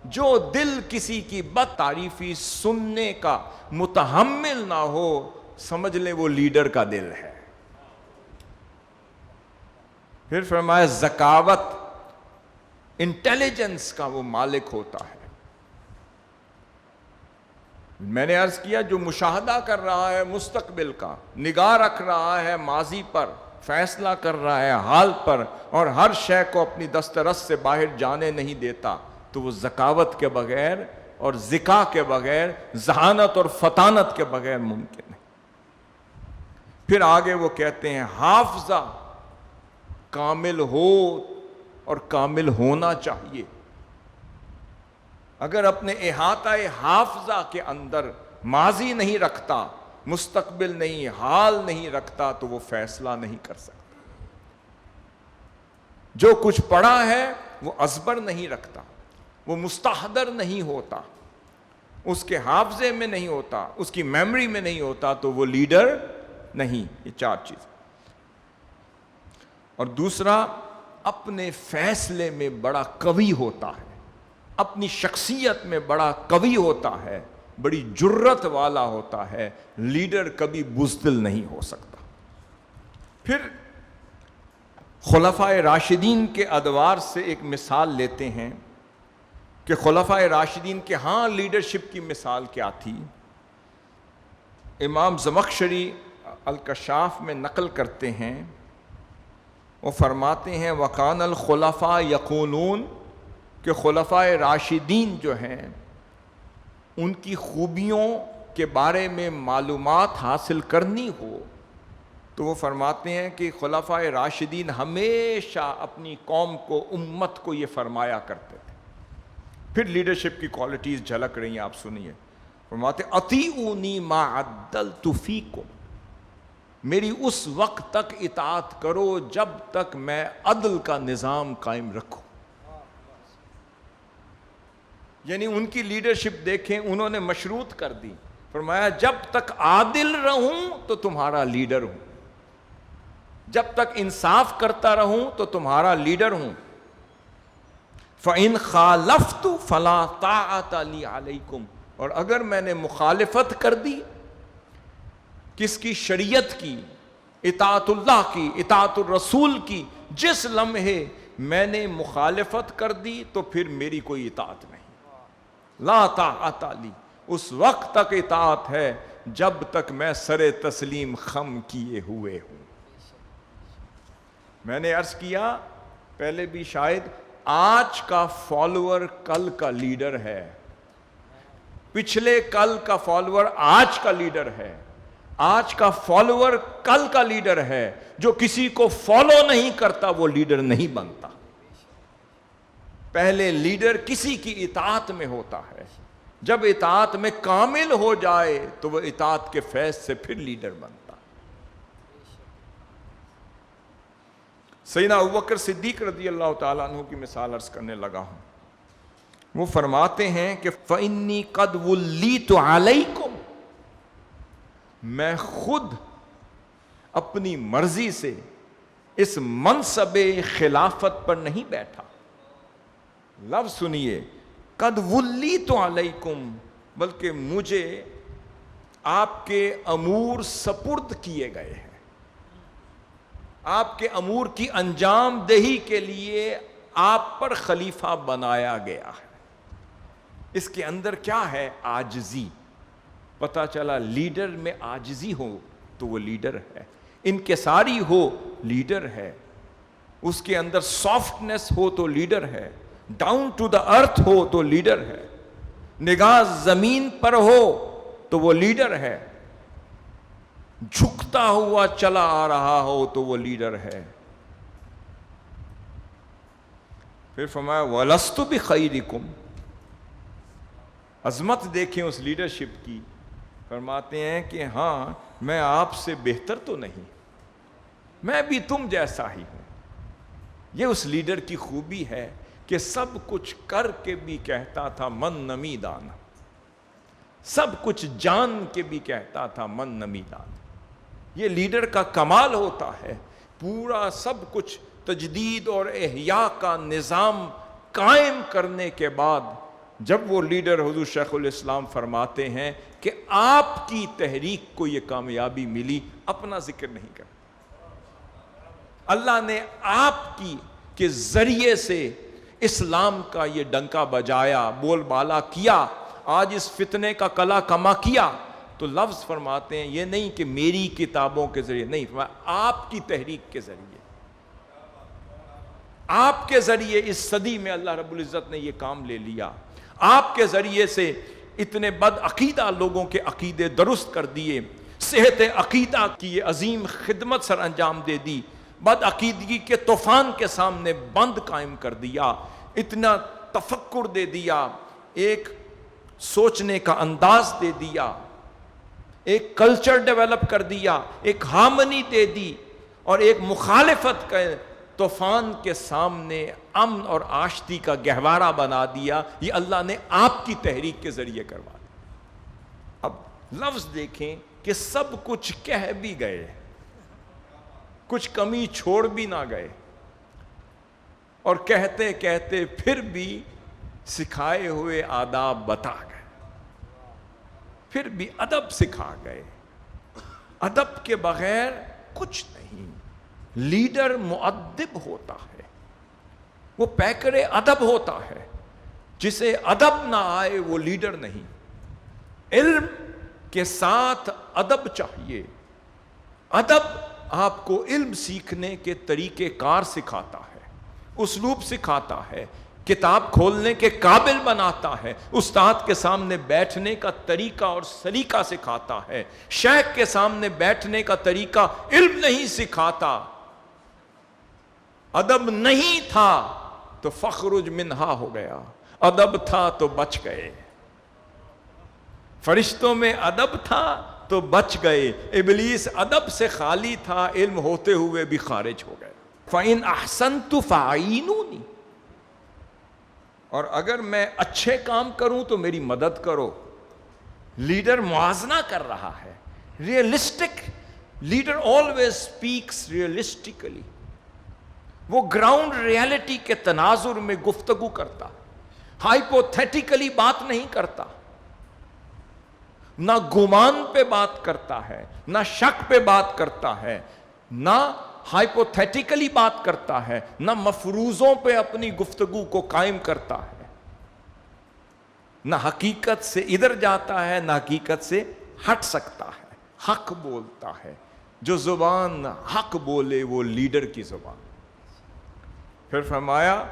جو دل کسی کی بد تعریفی سننے کا متحمل نہ ہو، سمجھ لیں وہ لیڈر کا دل ہے۔ پھر فرمایا ذکاوت، انٹیلیجنس کا وہ مالک ہوتا ہے. میں نے عرض کیا جو مشاہدہ کر رہا ہے مستقبل کا، نگاہ رکھ رہا ہے ماضی پر، فیصلہ کر رہا ہے حال پر، اور ہر شے کو اپنی دسترس سے باہر جانے نہیں دیتا، تو وہ ذکاوت کے بغیر اور ذکا کے بغیر، ذہانت اور فطانت کے بغیر ممکن ہے. پھر آگے وہ کہتے ہیں حافظہ کامل ہو اور کامل ہونا چاہیے. اگر اپنے احاطہ حافظہ کے اندر ماضی نہیں رکھتا، مستقبل نہیں، حال نہیں رکھتا، تو وہ فیصلہ نہیں کر سکتا. جو کچھ پڑھا ہے وہ ازبر نہیں رکھتا، وہ مستحضر نہیں ہوتا، اس کے حافظے میں نہیں ہوتا، اس کی میموری میں نہیں ہوتا، تو وہ لیڈر نہیں. یہ چار چیز. اور دوسرا، اپنے فیصلے میں بڑا قوی ہوتا ہے، اپنی شخصیت میں بڑا قوی ہوتا ہے، بڑی جرت والا ہوتا ہے. لیڈر کبھی بزدل نہیں ہو سکتا. پھر خلفائے راشدین کے ادوار سے ایک مثال لیتے ہیں کہ خلفائے راشدین کے ہاں لیڈرشپ کی مثال کیا تھی. امام زمخشری الکشاف میں نقل کرتے ہیں، وہ فرماتے ہیں وَقَانَ الْخُلَفَاء يَقُولُونَ کہ خلفائے راشدین جو ہیں ان کی خوبیوں کے بارے میں معلومات حاصل کرنی ہو تو وہ فرماتے ہیں کہ خلفائے راشدین ہمیشہ اپنی قوم کو، امت کو یہ فرمایا کرتے تھے. پھر لیڈرشپ کی کوالٹیز جھلک رہی ہیں، آپ سنیے. فرماتے اطیعونی ما عدلت فیکم، میری اس وقت تک اطاعت کرو جب تک میں عدل کا نظام قائم رکھوں. یعنی ان کی لیڈرشپ دیکھیں، انہوں نے مشروط کر دی. فرمایا جب تک عادل رہوں تو تمہارا لیڈر ہوں، جب تک انصاف کرتا رہوں تو تمہارا لیڈر ہوں. فَإِنْ خَالَفْتُ فَلَا طَاعَةَ لِي عَلَيْكُمْ، اور اگر میں نے مخالفت کر دی، کس کی؟ شریعت کی، اطاعت اللہ کی، اطاعت الرسول کی، جس لمحے میں نے مخالفت کر دی تو پھر میری کوئی اطاعت نہیں. لا طاعت لی، اس وقت تک اطاعت ہے جب تک میں سر تسلیم خم کیے ہوئے ہوں. میں نے عرض کیا پہلے بھی شاید، آج کا فالوور کل کا لیڈر ہے، پچھلے کل کا فالوور آج کا لیڈر ہے، آج کا فالوور کل کا لیڈر ہے. جو کسی کو فالو نہیں کرتا وہ لیڈر نہیں بنتا. پہلے لیڈر کسی کی اطاعت میں ہوتا ہے، جب اطاعت میں کامل ہو جائے تو وہ اطاعت کے فیض سے پھر لیڈر بنتا. سیدنا ابوبکر صدیق رضی اللہ تعالیٰ عنہ کی مثال عرض کرنے لگا ہوں. وہ فرماتے ہیں کہ فَإِنِّي قَدْ وُلِّيتُ عَلَيْكُمْ، میں خود اپنی مرضی سے اس منصب خلافت پر نہیں بیٹھا. لفظ سنیے، قد ولیت علیکم، بلکہ مجھے آپ کے امور سپرد کیے گئے ہیں، آپ کے امور کی انجام دہی کے لیے آپ پر خلیفہ بنایا گیا ہے. اس کے اندر کیا ہے؟ عاجزی. پتہ چلا لیڈر میں عاجزی ہو تو وہ لیڈر ہے، انکساری ہو لیڈر ہے، اس کے اندر سافٹنس ہو تو لیڈر ہے، ڈاؤن ٹو دا ارتھ ہو تو لیڈر ہے، نگاہ زمین پر ہو تو وہ لیڈر ہے، جھکتا ہوا چلا آ رہا ہو تو وہ لیڈر ہے. پھر فرمایا وَلَسْتُ بِخَيْرِكُمْ، عظمت دیکھیں اس لیڈرشپ کی. فرماتے ہیں کہ ہاں میں آپ سے بہتر تو نہیں، میں بھی تم جیسا ہی ہوں. یہ اس لیڈر کی خوبی ہے کہ سب کچھ کر کے بھی کہتا تھا من نمی دان، سب کچھ جان کے بھی کہتا تھا من نمی دان. یہ لیڈر کا کمال ہوتا ہے. پورا سب کچھ تجدید اور احیاء کا نظام قائم کرنے کے بعد جب وہ لیڈر حضور شیخ الاسلام فرماتے ہیں کہ آپ کی تحریک کو یہ کامیابی ملی، اپنا ذکر نہیں کرتا، اللہ نے آپ کی کے ذریعے سے اسلام کا یہ ڈنکا بجایا، بول بالا کیا، آج اس فتنے کا کلا کما کیا. تو لفظ فرماتے ہیں یہ نہیں کہ میری کتابوں کے ذریعے، نہیں، فرمایا آپ کی تحریک کے ذریعے، آپ کے ذریعے اس صدی میں اللہ رب العزت نے یہ کام لے لیا. آپ کے ذریعے سے اتنے بد عقیدہ لوگوں کے عقیدے درست کر دیے، صحت عقیدہ کی یہ عظیم خدمت سر انجام دے دی، بد عقیدگی کے طوفان کے سامنے بند قائم کر دیا، اتنا تفکر دے دیا، ایک سوچنے کا انداز دے دیا، ایک کلچر ڈیولپ کر دیا، ایک ہارمنی دے دی، اور ایک مخالفت کا طوفان کے سامنے امن اور آشتی کا گہوارہ بنا دیا. یہ اللہ نے آپ کی تحریک کے ذریعے کروا دیا. اب لفظ دیکھیں کہ سب کچھ کہہ بھی گئے، کچھ کمی چھوڑ بھی نہ گئے، اور کہتے کہتے پھر بھی سکھائے ہوئے آداب بتا گئے، پھر بھی ادب سکھا گئے. ادب کے بغیر کچھ نہیں. لیڈر مؤدب ہوتا ہے، وہ پیکر ادب ہوتا ہے. جسے ادب نہ آئے وہ لیڈر نہیں. علم کے ساتھ ادب چاہیے. ادب آپ کو علم سیکھنے کے طریقے کار سکھاتا ہے، اسلوب سکھاتا ہے، کتاب کھولنے کے قابل بناتا ہے، استاد کے سامنے بیٹھنے کا طریقہ اور سلیقہ سکھاتا ہے. شیخ کے سامنے بیٹھنے کا طریقہ علم نہیں سکھاتا. ادب نہیں تھا تو فخرج منہا ہو گیا، ادب تھا تو بچ گئے. فرشتوں میں ادب تھا تو بچ گئے. ابلیس ادب سے خالی تھا، علم ہوتے ہوئے بھی خارج ہو گئے. فَإِنْ أَحْسَنْتُ فَأَعِينُونِ، اور اگر میں اچھے کام کروں تو میری مدد کرو. لیڈر موازنہ کر رہا ہے. Realistic leader always speaks realistically. وہ گراؤنڈ ریالٹی کے تناظر میں گفتگو کرتا، ہائپوتھیٹیکلی بات نہیں کرتا، نہ گمان پہ بات کرتا ہے، نہ شک پہ بات کرتا ہے، نہ ہائپوتھیٹیکلی بات کرتا ہے، نہ مفروضوں پہ اپنی گفتگو کو قائم کرتا ہے، نہ حقیقت سے ادھر جاتا ہے، نہ حقیقت سے ہٹ سکتا ہے. حق بولتا ہے. جو زبان حق بولے وہ لیڈر کی زبان. پھر فرمایا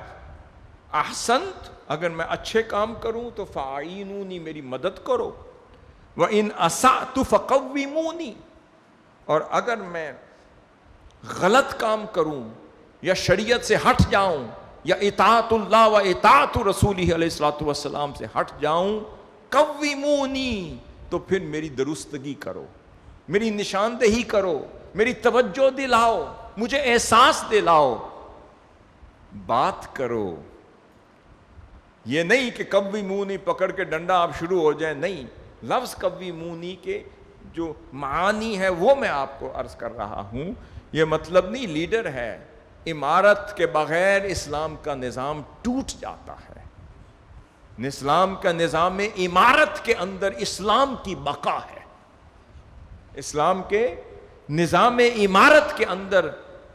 احسنت، اگر میں اچھے کام کروں تو فاعینونی، میری مدد کرو. وَإِنْ أَسَأْتُ فَقَوِّمُونِی، اور اگر میں غلط کام کروں یا شریعت سے ہٹ جاؤں یا اطاعت اللہ و اطاعت رسولہ علیہ الصلوۃ والسلام سے ہٹ جاؤں، قوِّمُونی، تو پھر میری درستگی کرو، میری نشاندہی کرو، میری توجہ دلاؤ، مجھے احساس دلاؤ، بات کرو. یہ نہیں کہ قوِّمُونی پکڑ کے ڈنڈا آپ شروع ہو جائیں، نہیں. لفظ قوِّمُونی کے جو معانی ہے وہ میں آپ کو عرض کر رہا ہوں. یہ مطلب نہیں لیڈر ہے. عمارت کے بغیر اسلام کا نظام ٹوٹ جاتا ہے. اسلام کا نظام عمارت کے اندر اسلام کی بقا ہے. اسلام کے نظام عمارت کے اندر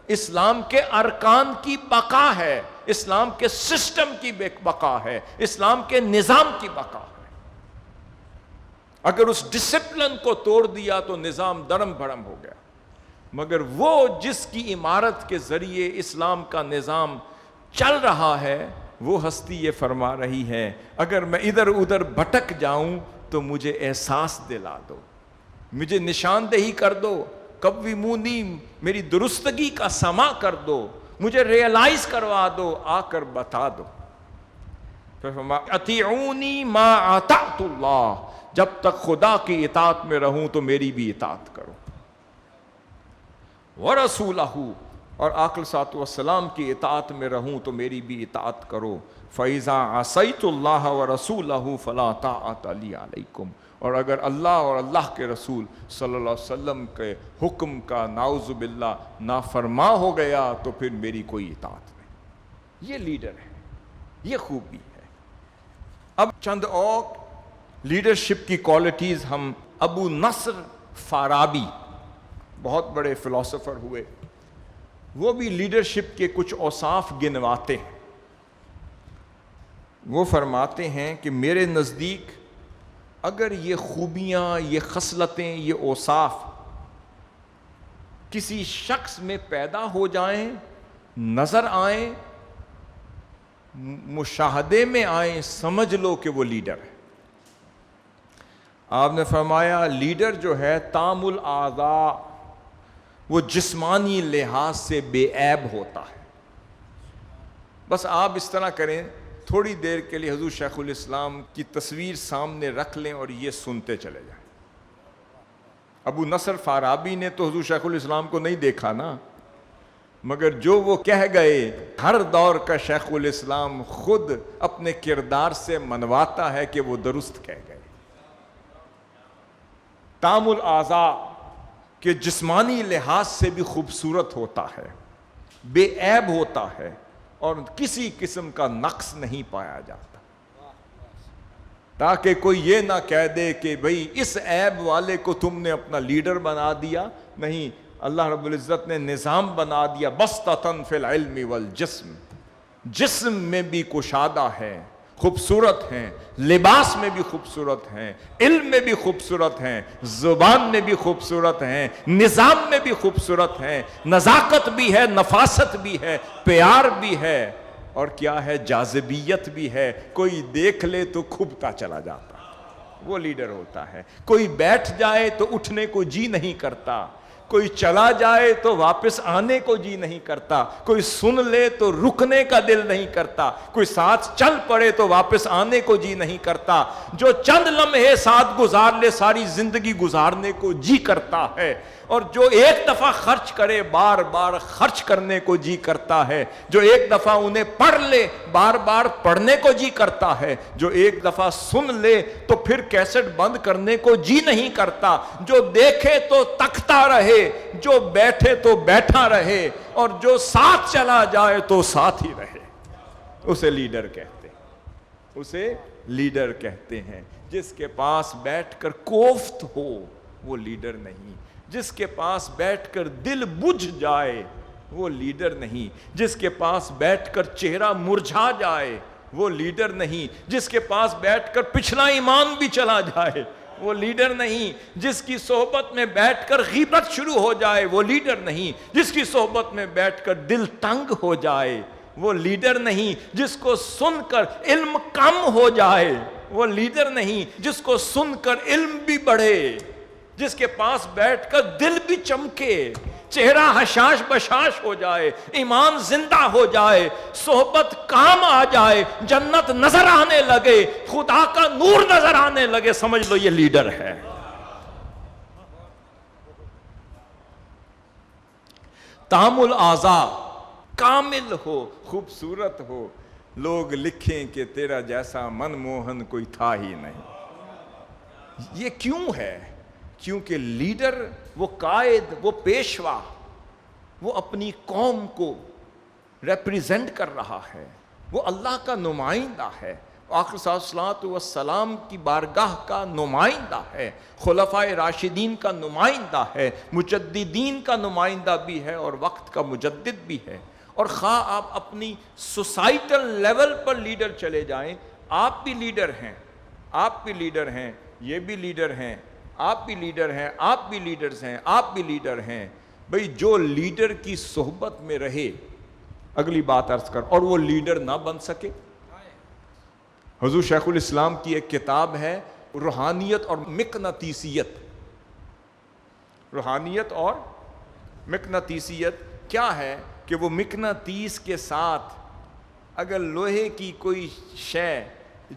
اسلام کے ارکان کی بقا ہے، اسلام کے سسٹم کی بقا ہے، اسلام کے نظام کی بقا ہے. اگر اس ڈسپلن کو توڑ دیا تو نظام درم بھرم ہو گیا. مگر وہ جس کی عمارت کے ذریعے اسلام کا نظام چل رہا ہے، وہ ہستی یہ فرما رہی ہے اگر میں ادھر ادھر بھٹک جاؤں تو مجھے احساس دلا دو، مجھے نشاندہی کر دو، قوِّمُونی، میری درستگی کا سما کر دو، مجھے ریئلائز کروا دو، آ کر بتا دو. اطیعونی ما اطعت اللہ، جب تک خدا کی اطاعت میں رہوں تو میری بھی اطاعت کرو. وَرَسُولَهُ، اور آقا صلی اللہ علیہ وسلم کی اطاعت میں رہوں تو میری بھی اطاعت کرو. فَإِذَا عَصَيْتُ اللَّهَ وَرَسُولَهُ فَلَا طَاعَةَ لِي عَلَيْكُمْ، اور اگر اللہ اور اللہ کے رسول صلی اللہ علیہ وسلم کے حکم کا نعوذ باللہ نافرما ہو گیا تو پھر میری کوئی اطاعت نہیں. یہ لیڈر ہے، یہ خوبی ہے. اب چند اور لیڈرشپ کی کوالٹیز ہم ابو نصر فارابی، بہت بڑے فلاسفر ہوئے، وہ بھی لیڈرشپ کے کچھ اوصاف گنواتے ہیں. وہ فرماتے ہیں کہ میرے نزدیک اگر یہ خوبیاں، یہ خصلتیں، یہ اوصاف کسی شخص میں پیدا ہو جائیں، نظر آئیں، مشاہدے میں آئیں، سمجھ لو کہ وہ لیڈر ہے. آپ نے فرمایا لیڈر جو ہے تام الاعضاء، وہ جسمانی لحاظ سے بے عیب ہوتا ہے. بس آپ اس طرح کریں، تھوڑی دیر کے لیے حضور شیخ الاسلام کی تصویر سامنے رکھ لیں اور یہ سنتے چلے جائیں. ابو نصر فارابی نے تو حضور شیخ الاسلام کو نہیں دیکھا نا، مگر جو وہ کہہ گئے، ہر دور کا شیخ الاسلام خود اپنے کردار سے منواتا ہے کہ وہ درست کہہ گئے. تام الاعضاء کہ جسمانی لحاظ سے بھی خوبصورت ہوتا ہے، بے عیب ہوتا ہے اور کسی قسم کا نقص نہیں پایا جاتا، تاکہ کوئی یہ نہ کہہ دے کہ بھئی اس عیب والے کو تم نے اپنا لیڈر بنا دیا. نہیں، اللہ رب العزت نے نظام بنا دیا بسطۃ فی العلم والجسم، جسم میں بھی کشادہ ہے، خوبصورت ہیں، لباس میں بھی خوبصورت ہیں، علم میں بھی خوبصورت ہیں، زبان میں بھی خوبصورت ہیں، نظام میں بھی خوبصورت ہیں، نزاکت بھی ہے، نفاست بھی ہے، پیار بھی ہے، اور کیا ہے، جاذبیت بھی ہے. کوئی دیکھ لے تو کھبتا چلا جاتا، وہ لیڈر ہوتا ہے. کوئی بیٹھ جائے تو اٹھنے کو جی نہیں کرتا، کوئی چلا جائے تو واپس آنے کو جی نہیں کرتا، کوئی سن لے تو رکنے کا دل نہیں کرتا، کوئی ساتھ چل پڑے تو واپس آنے کو جی نہیں کرتا. جو چند لمحے ساتھ گزار لے ساری زندگی گزارنے کو جی کرتا ہے، اور جو ایک دفعہ خرچ کرے بار بار خرچ کرنے کو جی کرتا ہے. جو ایک دفعہ انہیں پڑھ لے بار بار پڑھنے کو جی کرتا ہے. جو ایک دفعہ سن لے تو پھر کیسٹ بند کرنے کو جی نہیں کرتا. جو دیکھے تو تکتا رہے، جو بیٹھے تو بیٹھا رہے، اور جو ساتھ چلا جائے تو ساتھ ہی رہے. اسے لیڈر کہتے ہیں، اسے لیڈر کہتے ہیں. جس کے پاس بیٹھ کر کوفت ہو وہ لیڈر نہیں، جس کے پاس بیٹھ کر دل بجھ جائے وہ لیڈر نہیں، جس کے پاس بیٹھ کر چہرہ مرجھا جائے وہ لیڈر نہیں، جس کے پاس بیٹھ کر پچھلا ایمان بھی چلا جائے وہ لیڈر نہیں، جس کی صحبت میں بیٹھ کر غیبت شروع ہو جائے وہ لیڈر نہیں، جس کی صحبت میں بیٹھ کر دل تنگ ہو جائے وہ لیڈر نہیں، جس کو سن کر علم کم ہو جائے وہ لیڈر نہیں، جس کو سن کر علم بھی بڑھے، جس کے پاس بیٹھ کر دل بھی چمکے، چہرہ حشاش بشاش ہو جائے، ایمان زندہ ہو جائے، صحبت کام آ جائے، جنت نظر آنے لگے، خدا کا نور نظر آنے لگے، سمجھ لو یہ لیڈر ہے. تام الاعضاء کامل ہو، خوبصورت ہو، لوگ لکھیں کہ تیرا جیسا من موہن کوئی تھا ہی نہیں. یہ کیوں ہے؟ کیونکہ لیڈر، وہ قائد، وہ پیشوا، وہ اپنی قوم کو ریپریزنٹ کر رہا ہے، وہ اللہ کا نمائندہ ہے، آخر صلاۃ والسلام کی بارگاہ کا نمائندہ ہے، خلفائے راشدین کا نمائندہ ہے، مجددین کا نمائندہ بھی ہے اور وقت کا مجدد بھی ہے. اور خواہ آپ اپنی سوسائٹل لیول پر لیڈر چلے جائیں، آپ بھی لیڈر ہیں، آپ بھی لیڈر ہیں، یہ بھی لیڈر ہیں، آپ بھی لیڈر ہیں، آپ بھی لیڈرز ہیں، آپ بھی لیڈر ہیں. بھئی جو لیڈر کی صحبت میں رہے، اگلی بات عرض کر، اور وہ لیڈر نہ بن سکے. حضور شیخ الاسلام کی ایک کتاب ہے روحانیت اور مقناطیسیت. روحانیت اور مقناطیسیت کیا ہے؟ کہ وہ مقناطیس کے ساتھ اگر لوہے کی کوئی شے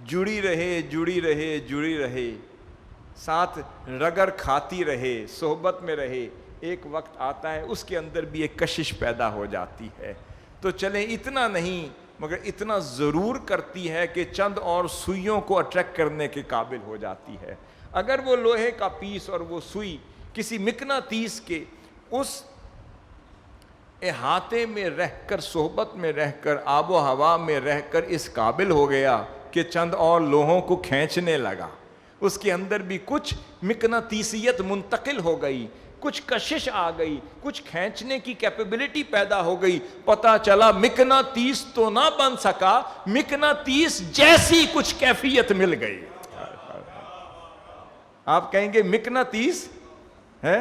جڑی رہے جڑی رہے جڑی رہے، ساتھ رگڑ کھاتی رہے، صحبت میں رہے، ایک وقت آتا ہے اس کے اندر بھی ایک کشش پیدا ہو جاتی ہے. تو چلیں اتنا نہیں مگر اتنا ضرور کرتی ہے کہ چند اور سوئیوں کو اٹریکٹ کرنے کے قابل ہو جاتی ہے. اگر وہ لوہے کا پیس اور وہ سوئی کسی مقناطیس کے اس احاطے میں رہ کر، صحبت میں رہ کر، آب و ہوا میں رہ کر اس قابل ہو گیا کہ چند اور لوہوں کو کھینچنے لگا، اس کے اندر بھی کچھ مقناطیسیت منتقل ہو گئی، کچھ کشش آ گئی، کچھ کھینچنے کی کیپیبلٹی پیدا ہو گئی. پتہ چلا مقناطیس تو نہ بن سکا، مقناطیس جیسی کچھ کیفیت مل گئی. آپ کہیں گے مقناطیس ہے،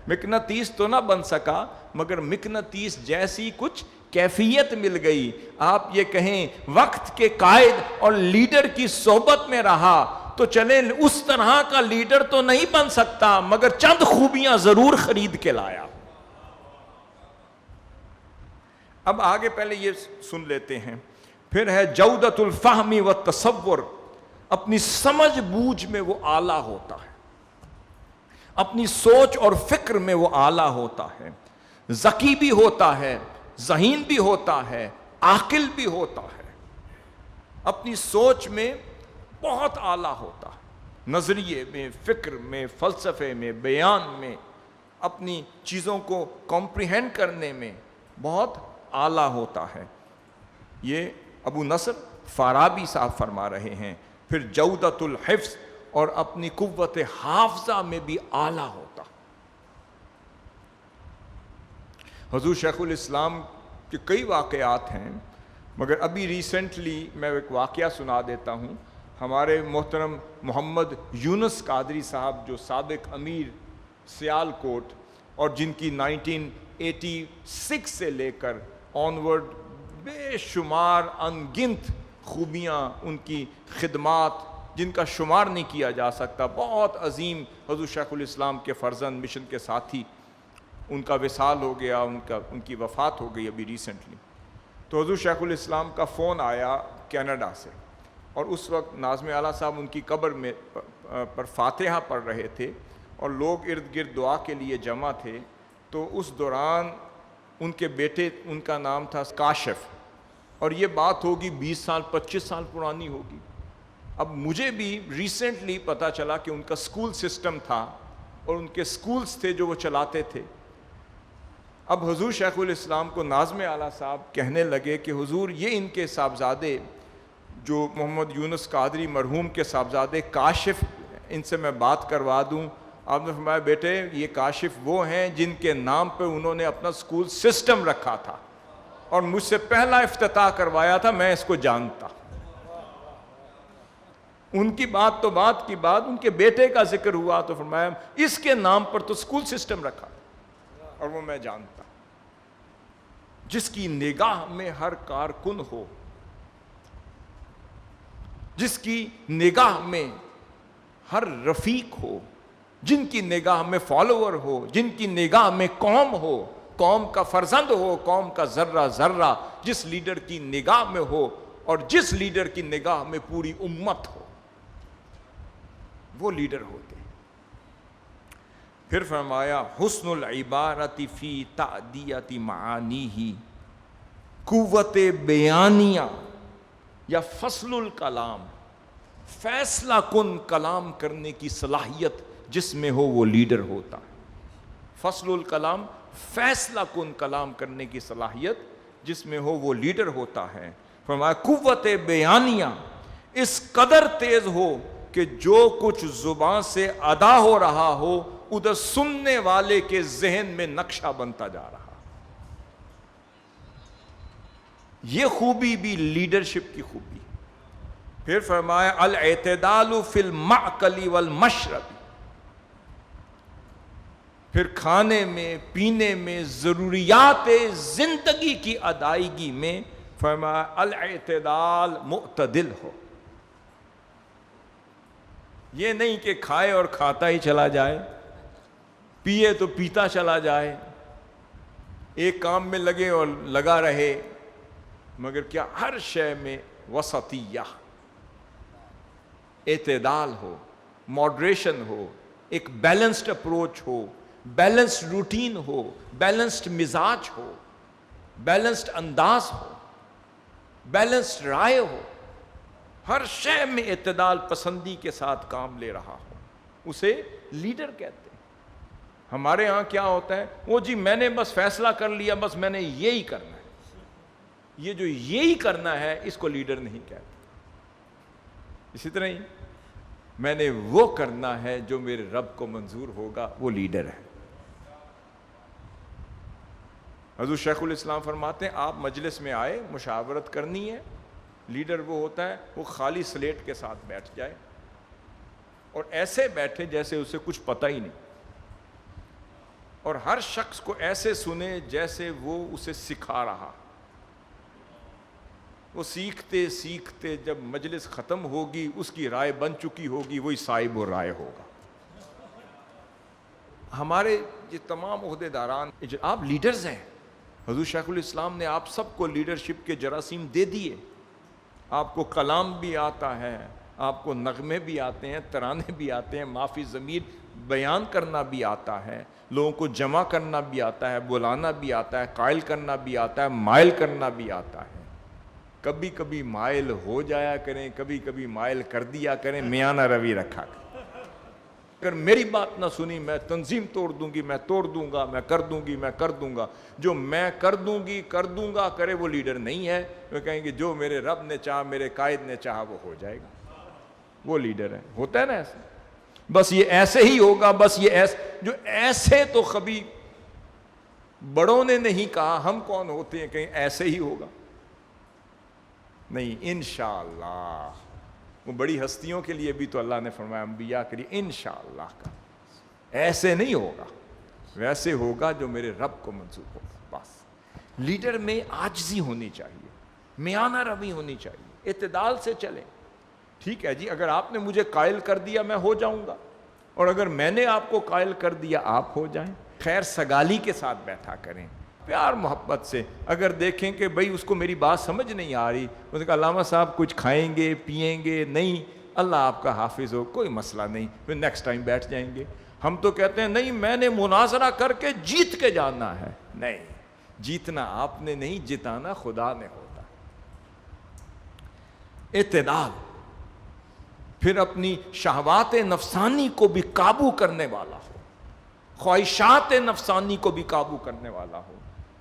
مقناطیس تو نہ بن سکا مگر مقناطیس جیسی کچھ کیفیت مل گئی. آپ یہ کہیں وقت کے قائد اور لیڈر کی صحبت میں رہا تو چلیں اس طرح کا لیڈر تو نہیں بن سکتا مگر چند خوبیاں ضرور خرید کے لایا. اب آگے پہلے یہ سن لیتے ہیں. پھر ہے جودت الفہم والتصور، اپنی سمجھ بوجھ میں وہ اعلیٰ ہوتا ہے، اپنی سوچ اور فکر میں وہ اعلیٰ ہوتا ہے، ذکی بھی ہوتا ہے، ذہین بھی ہوتا ہے، عاقل بھی ہوتا ہے، اپنی سوچ میں بہت اعلیٰ ہوتا ہے، نظریے میں، فکر میں، فلسفے میں، بیان میں، اپنی چیزوں کو کمپریہینڈ کرنے میں بہت اعلیٰ ہوتا ہے. یہ ابو نصر فارابی صاحب فرما رہے ہیں. پھر جودت الحفظ، اور اپنی قوت حافظہ میں بھی اعلیٰ ہوتا. حضور شیخ الاسلام کے کئی واقعات ہیں مگر ابھی ریسنٹلی میں ایک واقعہ سنا دیتا ہوں. ہمارے محترم محمد یونس قادری صاحب جو سابق امیر سیال کوٹ اور جن کی 1986 سے لے کر آنورڈ بے شمار انگنت خوبیاں، ان کی خدمات جن کا شمار نہیں کیا جا سکتا، بہت عظیم حضور شیخ الاسلام کے فرزند، مشن کے ساتھی، ان کا وصال ہو گیا، ان کی وفات ہو گئی ابھی ریسنٹلی. تو حضور شیخ الاسلام کا فون آیا کینیڈا سے، اور اس وقت ناظم اعلیٰ صاحب ان کی قبر میں پر فاتحہ پڑھ رہے تھے اور لوگ ارد گرد دعا کے لیے جمع تھے. تو اس دوران ان کے بیٹے، ان کا نام تھا کاشف، اور یہ بات ہوگی 20 سال 25 سال پرانی ہوگی. اب مجھے بھی ریسنٹلی پتہ چلا کہ ان کا سکول سسٹم تھا اور ان کے سکولز تھے جو وہ چلاتے تھے. اب حضور شیخ الاسلام کو ناظم اعلیٰ صاحب کہنے لگے کہ حضور یہ ان کے صاحبزادے جو محمد یونس قادری مرحوم کے صاحبزادے کاشف، ان سے میں بات کروا دوں. آپ نے فرمایا بیٹے یہ کاشف وہ ہیں جن کے نام پہ انہوں نے اپنا سکول سسٹم رکھا تھا اور مجھ سے پہلا افتتاح کروایا تھا، میں اس کو جانتا. ان کی بات تو بات کی بات، ان کے بیٹے کا ذکر ہوا تو فرمایا اس کے نام پر تو سکول سسٹم رکھا اور وہ میں جانتا. جس کی نگاہ میں ہر کارکن ہو، جس کی نگاہ میں ہر رفیق ہو، جن کی نگاہ میں فالوور ہو، جن کی نگاہ میں قوم ہو، قوم کا فرزند ہو، قوم کا ذرہ ذرہ جس لیڈر کی نگاہ میں ہو اور جس لیڈر کی نگاہ میں پوری امت ہو، وہ لیڈر ہوتے. پھر فرمایا حسن العبارت فی تعدیت معانیہ، قوت بیانیہ یا فصل الکلام، فیصلہ کن کلام کرنے کی صلاحیت جس میں ہو وہ لیڈر ہوتا ہے. فصل الکلام، فیصلہ کن کلام کرنے کی صلاحیت جس میں ہو وہ لیڈر ہوتا ہے. فرمایا قوت بیانیہ اس قدر تیز ہو کہ جو کچھ زبان سے ادا ہو رہا ہو ادھر سننے والے کے ذہن میں نقشہ بنتا جا رہا. یہ خوبی بھی لیڈرشپ کی خوبی. پھر فرمایا الاعتدال فی المأکل والمشرب، پھر کھانے میں، پینے میں، ضروریات زندگی کی ادائیگی میں فرمایا الاعتدال، معتدل ہو. یہ نہیں کہ کھائے اور کھاتا ہی چلا جائے، پیے تو پیتا چلا جائے، ایک کام میں لگے اور لگا رہے، مگر کیا ہر شے میں وسطیہ، اعتدال ہو، ماڈریشن ہو، ایک بیلنسڈ اپروچ ہو، بیلنسڈ روٹین ہو، بیلنسڈ مزاج ہو، بیلنسڈ انداز ہو، بیلنسڈ رائے ہو، ہر شے میں اعتدال پسندی کے ساتھ کام لے رہا ہو، اسے لیڈر کہتے ہیں. ہمارے ہاں کیا ہوتا ہے، وہ جی میں نے بس فیصلہ کر لیا، بس میں نے یہی کرنا ہے. یہ جو یہی کرنا ہے اس کو لیڈر نہیں کہتے. اسی طرح ہی میں نے وہ کرنا ہے جو میرے رب کو منظور ہوگا، وہ لیڈر ہے۔ حضور شیخ الاسلام فرماتے ہیں آپ مجلس میں آئے، مشاورت کرنی ہے، لیڈر وہ ہوتا ہے وہ خالی سلیٹ کے ساتھ بیٹھ جائے اور ایسے بیٹھے جیسے اسے کچھ پتہ ہی نہیں، اور ہر شخص کو ایسے سنے جیسے وہ اسے سکھا رہا۔ وہ سیکھتے سیکھتے جب مجلس ختم ہوگی، اس کی رائے بن چکی ہوگی، وہی صاحب و رائے ہوگا۔ ہمارے یہ تمام عہدیداران آپ لیڈرز ہیں، حضور شیخ الاسلام نے آپ سب کو لیڈرشپ کے جراثیم دے دیے۔ آپ کو کلام بھی آتا ہے، آپ کو نغمے بھی آتے ہیں، ترانے بھی آتے ہیں، معافی ضمیر بیان کرنا بھی آتا ہے، لوگوں کو جمع کرنا بھی آتا ہے، بلانا بھی آتا ہے، قائل کرنا بھی آتا ہے، مائل کرنا بھی آتا ہے۔ کبھی کبھی مائل ہو جایا کریں، کبھی کبھی مائل کر دیا کریں، میانہ روی رکھا کریں۔ اگر میری بات نہ سنی میں تنظیم توڑ دوں گی، میں توڑ دوں گا، میں کر دوں گی، میں کر دوں گا۔ جو میں کر دوں گی کر دوں گا کرے وہ لیڈر نہیں ہے۔ وہ کہیں گے جو میرے رب نے چاہا، میرے قائد نے چاہا، وہ ہو جائے گا، وہ لیڈر ہے۔ ہوتا ہے نا ایسے؟ بس یہ ایسے ہی ہوگا، بس یہ ایسے جو ایسے تو کبھی بڑوں نے نہیں کہا، ہم کون ہوتے ہیں کہیں ایسے ہی ہوگا؟ نہیں، انشاءاللہ۔ وہ بڑی ہستیوں کے لیے بھی تو اللہ نے فرمایا، انبیاء کے لیے انشاءاللہ کا ایسے نہیں ہوگا، ویسے ہوگا جو میرے رب کو منظور ہوگا۔ بس لیڈر میں عاجزی ہونی چاہیے، میانہ روی ہونی چاہیے، اعتدال سے چلیں۔ ٹھیک ہے جی، اگر آپ نے مجھے قائل کر دیا میں ہو جاؤں گا، اور اگر میں نے آپ کو قائل کر دیا آپ ہو جائیں۔ خیر سگالی کے ساتھ بیٹھا کریں، پیار محبت سے۔ اگر دیکھیں کہ بھئی اس کو میری بات سمجھ نہیں آ رہی، اس نے کہا علامہ صاحب کچھ کھائیں گے پئیں گے؟ نہیں، اللہ آپ کا حافظ ہو، کوئی مسئلہ نہیں، پھر نیکسٹ ٹائم بیٹھ جائیں گے۔ ہم تو کہتے ہیں نہیں میں نے مناظرہ کر کے جیت کے جانا ہے۔ نہیں، جیتنا آپ نے نہیں، جتانا خدا نے ہوتا۔ اعتدال، پھر اپنی شہوات نفسانی کو بھی قابو کرنے والا ہو، خواہشات نفسانی کو بھی قابو کرنے والا ہو۔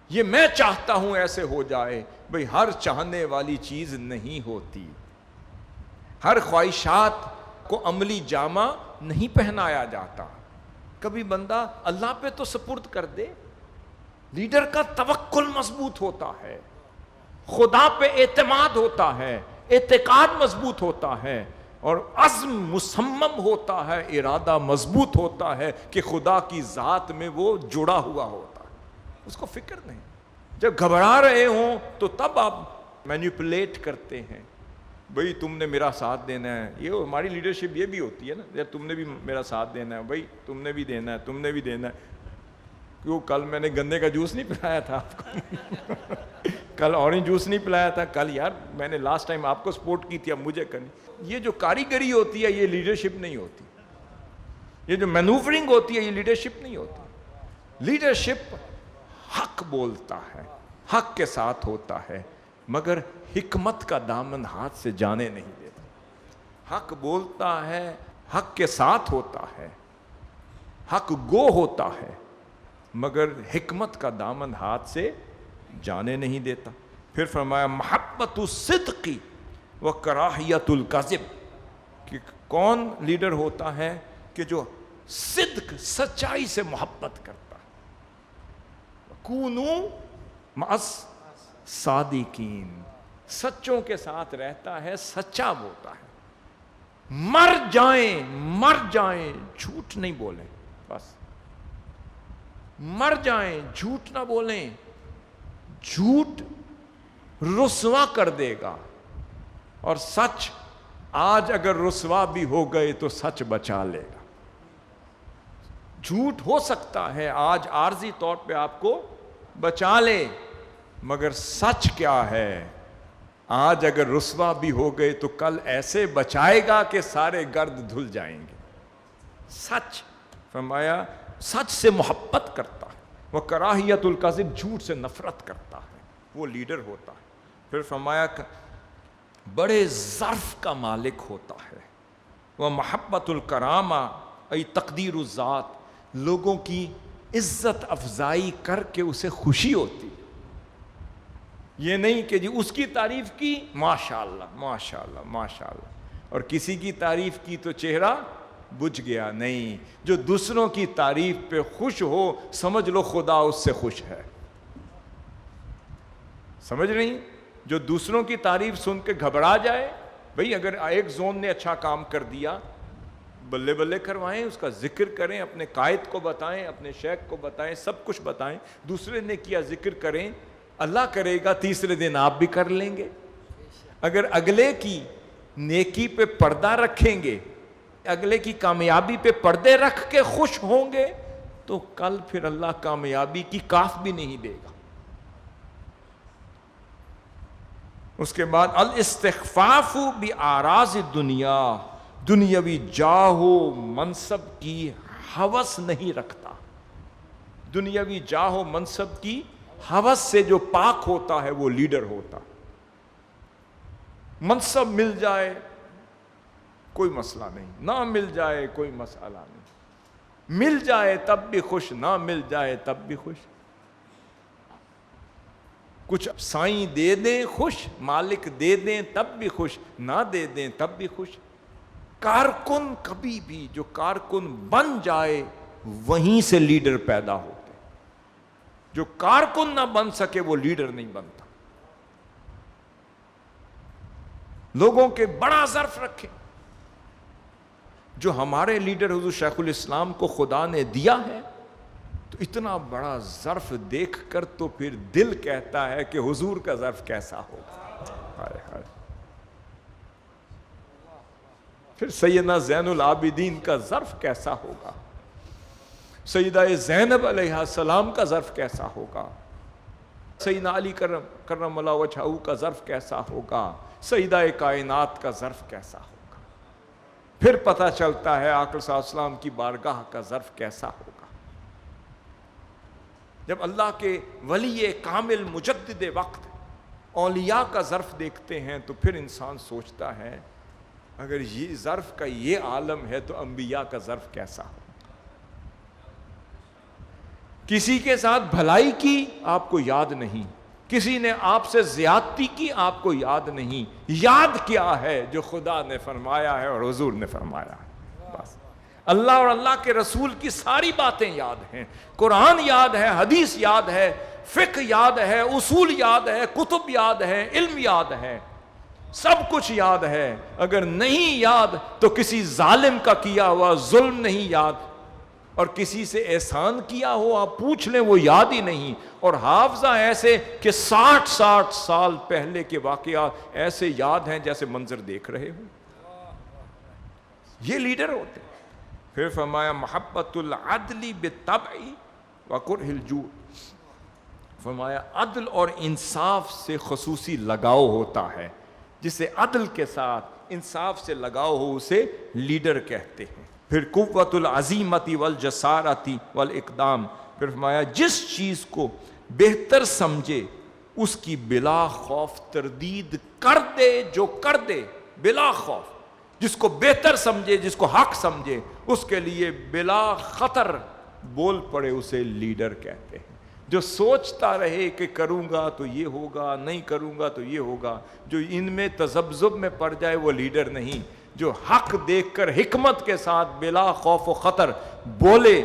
یہ میں چاہتا ہوں ایسے ہو جائے، بھئی ہر چاہنے والی چیز نہیں ہوتی، ہر خواہشات کو عملی جامہ نہیں پہنایا جاتا۔ کبھی بندہ اللہ پہ تو سپرد کر دے۔ لیڈر کا توکل مضبوط ہوتا ہے، خدا پہ اعتماد ہوتا ہے، اعتقاد مضبوط ہوتا ہے، اور عزم مصمم ہوتا ہے، ارادہ مضبوط ہوتا ہے کہ خدا کی ذات میں وہ جڑا ہوا ہوتا ہے، اس کو فکر نہیں۔ جب گھبرا رہے ہوں تو تب آپ مینیپولیٹ کرتے ہیں، بھئی تم نے میرا ساتھ دینا ہے۔ یہ ہماری لیڈرشپ یہ بھی ہوتی ہے نا، یار تم نے بھی میرا ساتھ دینا ہے، بھئی تم نے بھی دینا ہے، تم نے بھی دینا ہے۔ کیوں کل میں نے گنے کا جوس نہیں پلایا تھا آپ کو؟ کل اورنج جوس نہیں پلایا تھا؟ کل یار میں نے لاسٹ ٹائم آپ کو سپورٹ کی تھی، اب مجھے کرنی۔ یہ جو کاریگری ہوتی ہے یہ لیڈرشپ نہیں ہوتی، یہ جو مینوورنگ ہوتی ہے یہ لیڈرشپ نہیں ہوتی۔ لیڈرشپ حق بولتا ہے، حق کے ساتھ ہوتا ہے، مگر حکمت کا دامن ہاتھ سے جانے نہیں دیتا۔ حق بولتا ہے، حق کے ساتھ ہوتا ہے، حق گو ہوتا ہے، مگر حکمت کا دامن ہاتھ سے جانے نہیں دیتا۔ پھر فرمایا محبت الصدق و کراہیت الکذب، کہ کون لیڈر ہوتا ہے کہ جو صدق سچائی سے محبت کرتا ہے۔ کونوا مع الصادقین، سچوں کے ساتھ رہتا ہے، سچا بولتا ہے۔ مر جائیں جھوٹ نہیں بولیں، بس مر جائیں جھوٹ نہ بولیں۔ جھوٹ رسوا کر دے گا، اور سچ آج اگر رسوا بھی ہو گئے تو سچ بچا لے گا۔ جھوٹ ہو سکتا ہے آج عارضی طور پہ آپ کو بچا لے، مگر سچ کیا ہے، آج اگر رسوا بھی ہو گئے تو کل ایسے بچائے گا کہ سارے گرد دھل جائیں گے۔ سچ فرمایا سچ سے محبت کرتا ہے، وہ کراہیت الکذب، جھوٹ سے نفرت کرتا ہے، وہ لیڈر ہوتا ہے۔ پھر فرمایا بڑے ظرف کا مالک ہوتا ہے، وہ محبت الکرامہ ای تقدیر الذات، لوگوں کی عزت افزائی کر کے اسے خوشی ہوتی۔ یہ نہیں کہ جی اس کی تعریف کی ماشاءاللہ ماشاءاللہ ماشاءاللہ، اور کسی کی تعریف کی تو چہرہ بجھ گیا. نہیں, جو دوسروں کی تعریف پہ خوش ہو سمجھ لو خدا اس سے خوش ہے. سمجھ رہی؟ جو دوسروں کی تعریف سن کے گھبرا جائے, بھئی اگر ایک زون نے اچھا کام کر دیا بلے بلے کروائیں, اس کا ذکر کریں, اپنے قائد کو بتائیں, اپنے شیخ کو بتائیں, سب کچھ بتائیں, دوسرے نے کیا ذکر کریں, اللہ کرے گا تیسرے دن آپ بھی کر لیں گے. اگر اگلے کی نیکی پہ پردہ رکھیں گے, اگلے کی کامیابی پہ پردے رکھ کے خوش ہوں گے, تو کل پھر اللہ کامیابی کی کاف بھی نہیں دے گا. اس کے بعد الاستخفاف بآراض الدنیا, دنیاوی جاہ و منصب کی ہوس نہیں رکھتا. دنیاوی جاہ و منصب کی ہوس سے جو پاک ہوتا ہے وہ لیڈر ہوتا. منصب مل جائے کوئی مسئلہ نہیں, نہ مل جائے کوئی مسئلہ نہیں, مل جائے تب بھی خوش, نہ مل جائے تب بھی خوش. کچھ سائیں دے دیں خوش, مالک دے دیں تب بھی خوش, نہ دے دیں تب بھی خوش. کارکن کبھی بھی جو کارکن بن جائے وہیں سے لیڈر پیدا ہوتے. جو کارکن نہ بن سکے وہ لیڈر نہیں بنتا. لوگوں کے بڑا ظرف رکھیں. جو ہمارے لیڈر حضور شیخ الاسلام کو خدا نے دیا ہے, تو اتنا بڑا ظرف دیکھ کر تو پھر دل کہتا ہے کہ حضور کا ظرف کیسا ہوگا. ہائے ہائے. پھر سیدنا زین العابدین کا ظرف کیسا ہوگا, سیدہ زینب علیہ السلام کا ظرف کیسا ہوگا, سیدنا علی کرم اللہ وجہہ کا ظرف کیسا ہوگا, سیدہ کائنات کا ظرف کیسا ہوگا. پھر پتہ چلتا ہے آقا صلی اللہ علیہ وسلم کی بارگاہ کا ظرف کیسا ہوگا. جب اللہ کے ولی کامل مجدد وقت اولیاء کا ظرف دیکھتے ہیں تو پھر انسان سوچتا ہے اگر یہ ظرف کا یہ عالم ہے تو انبیاء کا ظرف کیسا ہو. کسی کے ساتھ بھلائی کی آپ کو یاد نہیں, کسی نے آپ سے زیادتی کی آپ کو یاد نہیں, یاد کیا ہے جو خدا نے فرمایا ہے اور حضور نے فرمایا ہے. بس اللہ اور اللہ کے رسول کی ساری باتیں یاد ہیں, قرآن یاد ہے, حدیث یاد ہے, فقہ یاد ہے, اصول یاد ہے, کتب یاد ہے, علم یاد ہے, سب کچھ یاد ہے. اگر نہیں یاد تو کسی ظالم کا کیا ہوا ظلم نہیں یاد, اور کسی سے احسان کیا ہو آپ پوچھ لیں وہ یاد ہی نہیں, اور حافظہ ایسے کہ 60 سال پہلے کے واقعات ایسے یاد ہیں جیسے منظر دیکھ رہے ہو. یہ لیڈر ہوتے. پھر فرمایا محبت العدل بالطبع وکرہ الجوع, فرمایا عدل اور انصاف سے خصوصی لگاؤ ہوتا ہے. جسے عدل کے ساتھ انصاف سے لگاؤ ہو اسے لیڈر کہتے ہیں. پھر قوت العزیمت والجسارت والاقدام, پھر فرمایا جس چیز کو بہتر سمجھے اس کی بلا خوف تردید کر دے, جو کر دے بلا خوف, جس کو بہتر سمجھے, جس کو حق سمجھے, اس کے لیے بلا خطر بول پڑے اسے لیڈر کہتے ہیں. جو سوچتا رہے کہ کروں گا تو یہ ہوگا, نہیں کروں گا تو یہ ہوگا, جو ان میں تذبذب میں پڑ جائے وہ لیڈر نہیں. جو حق دیکھ کر حکمت کے ساتھ بلا خوف و خطر بولے,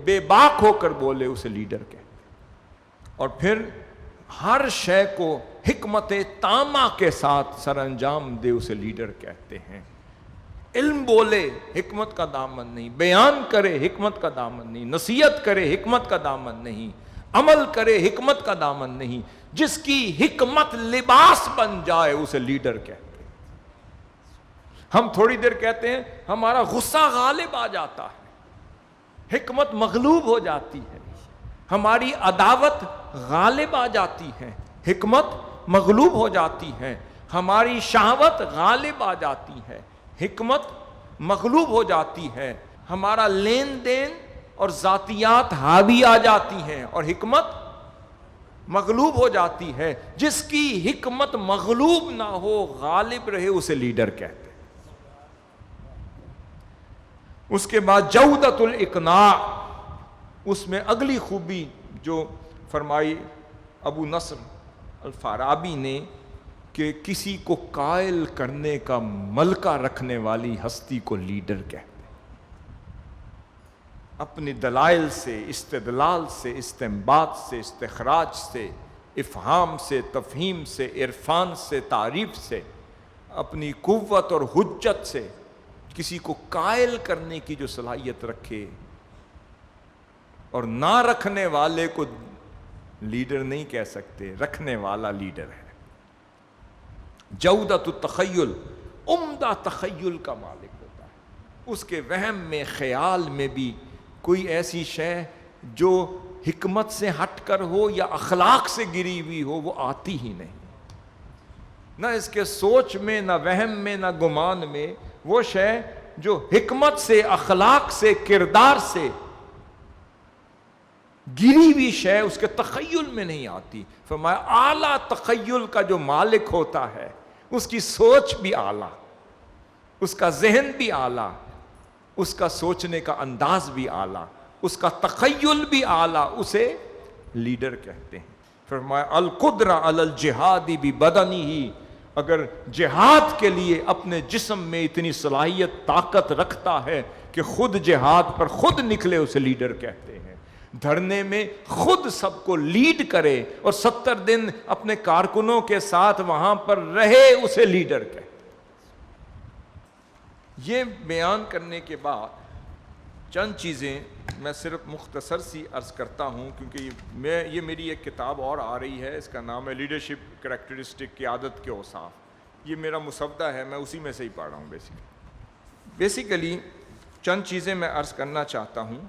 بے باک ہو کر بولے, اسے لیڈر کہتے ہیں. اور پھر ہر شے کو حکمت تامہ کے ساتھ سر انجام دے, اسے لیڈر کہتے ہیں. علم بولے حکمت کا دامن نہیں, بیان کرے حکمت کا دامن نہیں, نصیحت کرے حکمت کا دامن نہیں, عمل کرے حکمت کا دامن نہیں. جس کی حکمت لباس بن جائے اسے لیڈر کہتے ہیں. ہم تھوڑی دیر کہتے ہیں ہمارا غصہ غالب آ جاتا ہے, حکمت مغلوب ہو جاتی ہے. ہماری عداوت غالب آ جاتی ہے, حکمت مغلوب ہو جاتی ہے. ہماری شہوت غالب آ جاتی ہے, حکمت مغلوب ہو جاتی ہے. ہمارا لین دین اور ذاتیات حاوی آ جاتی ہیں اور حکمت مغلوب ہو جاتی ہے. جس کی حکمت مغلوب نہ ہو, غالب رہے, اسے لیڈر کہتے ہیں. اس کے بعد جودت الاقناع, اس میں اگلی خوبی جو فرمائی ابو نصر الفارابی نے کہ کسی کو قائل کرنے کا ملکہ رکھنے والی ہستی کو لیڈر کہتے ہیں۔ اپنی دلائل سے، استدلال سے، استنباط سے، استخراج سے، افہام سے، تفہیم سے، عرفان سے، تعریف سے، اپنی قوت اور حجت سے کسی کو قائل کرنے کی جو صلاحیت رکھے، اور نہ رکھنے والے کو لیڈر نہیں کہہ سکتے، رکھنے والا لیڈر ہے۔ جودت التخیل، عمدہ تخیل کا مالک ہوتا ہے، اس کے وہم میں، خیال میں بھی کوئی ایسی شے جو حکمت سے ہٹ کر ہو یا اخلاق سے گری ہوئی ہو وہ آتی ہی نہیں، نہ اس کے سوچ میں، نہ وہم میں، نہ گمان میں۔ وہ شے جو حکمت سے، اخلاق سے، کردار سے گری ہوئی شے اس کے تخیل میں نہیں آتی۔ فرمایا اعلیٰ تخیل کا جو مالک ہوتا ہے اس کی سوچ بھی اعلیٰ، اس کا ذہن بھی اعلیٰ، اس کا سوچنے کا انداز بھی اعلیٰ، اس کا تخیل بھی اعلیٰ، اسے لیڈر کہتے ہیں۔ فرمایا القدرہ علی الجہاد ببدنہ، اگر جہاد کے لیے اپنے جسم میں اتنی صلاحیت، طاقت رکھتا ہے کہ خود جہاد پر خود نکلے، اسے لیڈر کہتے ہیں۔ دھرنے میں خود سب کو لیڈ کرے اور 70 دن اپنے کارکنوں کے ساتھ وہاں پر رہے، اسے لیڈر کہتے ہیں۔ یہ بیان کرنے کے بعد چند چیزیں میں صرف مختصر سی عرض کرتا ہوں، کیونکہ یہ میری ایک کتاب اور آ رہی ہے، اس کا نام ہے لیڈرشپ کریکٹرسٹک، قیادت کے اوصاف۔ یہ میرا مسودہ ہے، میں اسی میں سے ہی پڑھ رہا ہوں۔ بیسیکلی چند چیزیں میں عرض کرنا چاہتا ہوں۔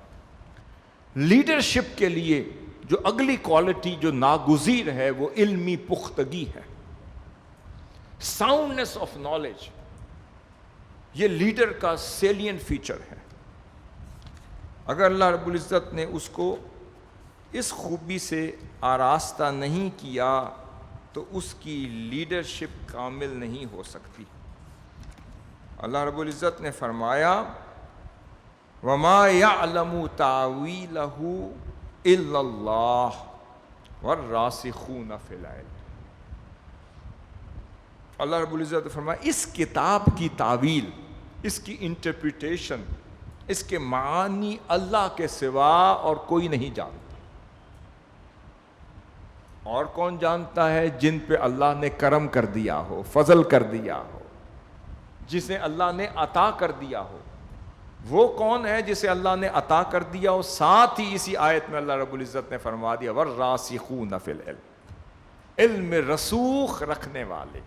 لیڈرشپ کے لیے جو اگلی کوالٹی جو ناگزیر ہے وہ علمی پختگی ہے، ساؤنڈنس آف نالج۔ یہ لیڈر کا سیلینٹ فیچر ہے۔ اگر اللہ رب العزت نے اس کو اس خوبی سے آراستہ نہیں کیا تو اس کی لیڈرشپ کامل نہیں ہو سکتی۔ اللہ رب العزت نے فرمایا وَمَا يَعْلَمُ تَعْوِيلَهُ إِلَّا اللَّهُ وَالرَّاسِخُونَ فِي الْعِلْمِ۔ اللہ رب العزت نے فرمایا اس کتاب کی تعویل، اس کی انٹرپریٹیشن، اس کے معانی اللہ کے سوا اور کوئی نہیں جانتا۔ اور کون جانتا ہے؟ جن پہ اللہ نے کرم کر دیا ہو، فضل کر دیا ہو، جسے اللہ نے عطا کر دیا ہو۔ وہ کون ہے جسے اللہ نے عطا کر دیا ہو؟ ساتھ ہی اسی آیت میں اللہ رب العزت نے فرما دیا وَالرَّاسِخُونَ فِي الْعِلْمِ، علم میں رسوخ رکھنے والے،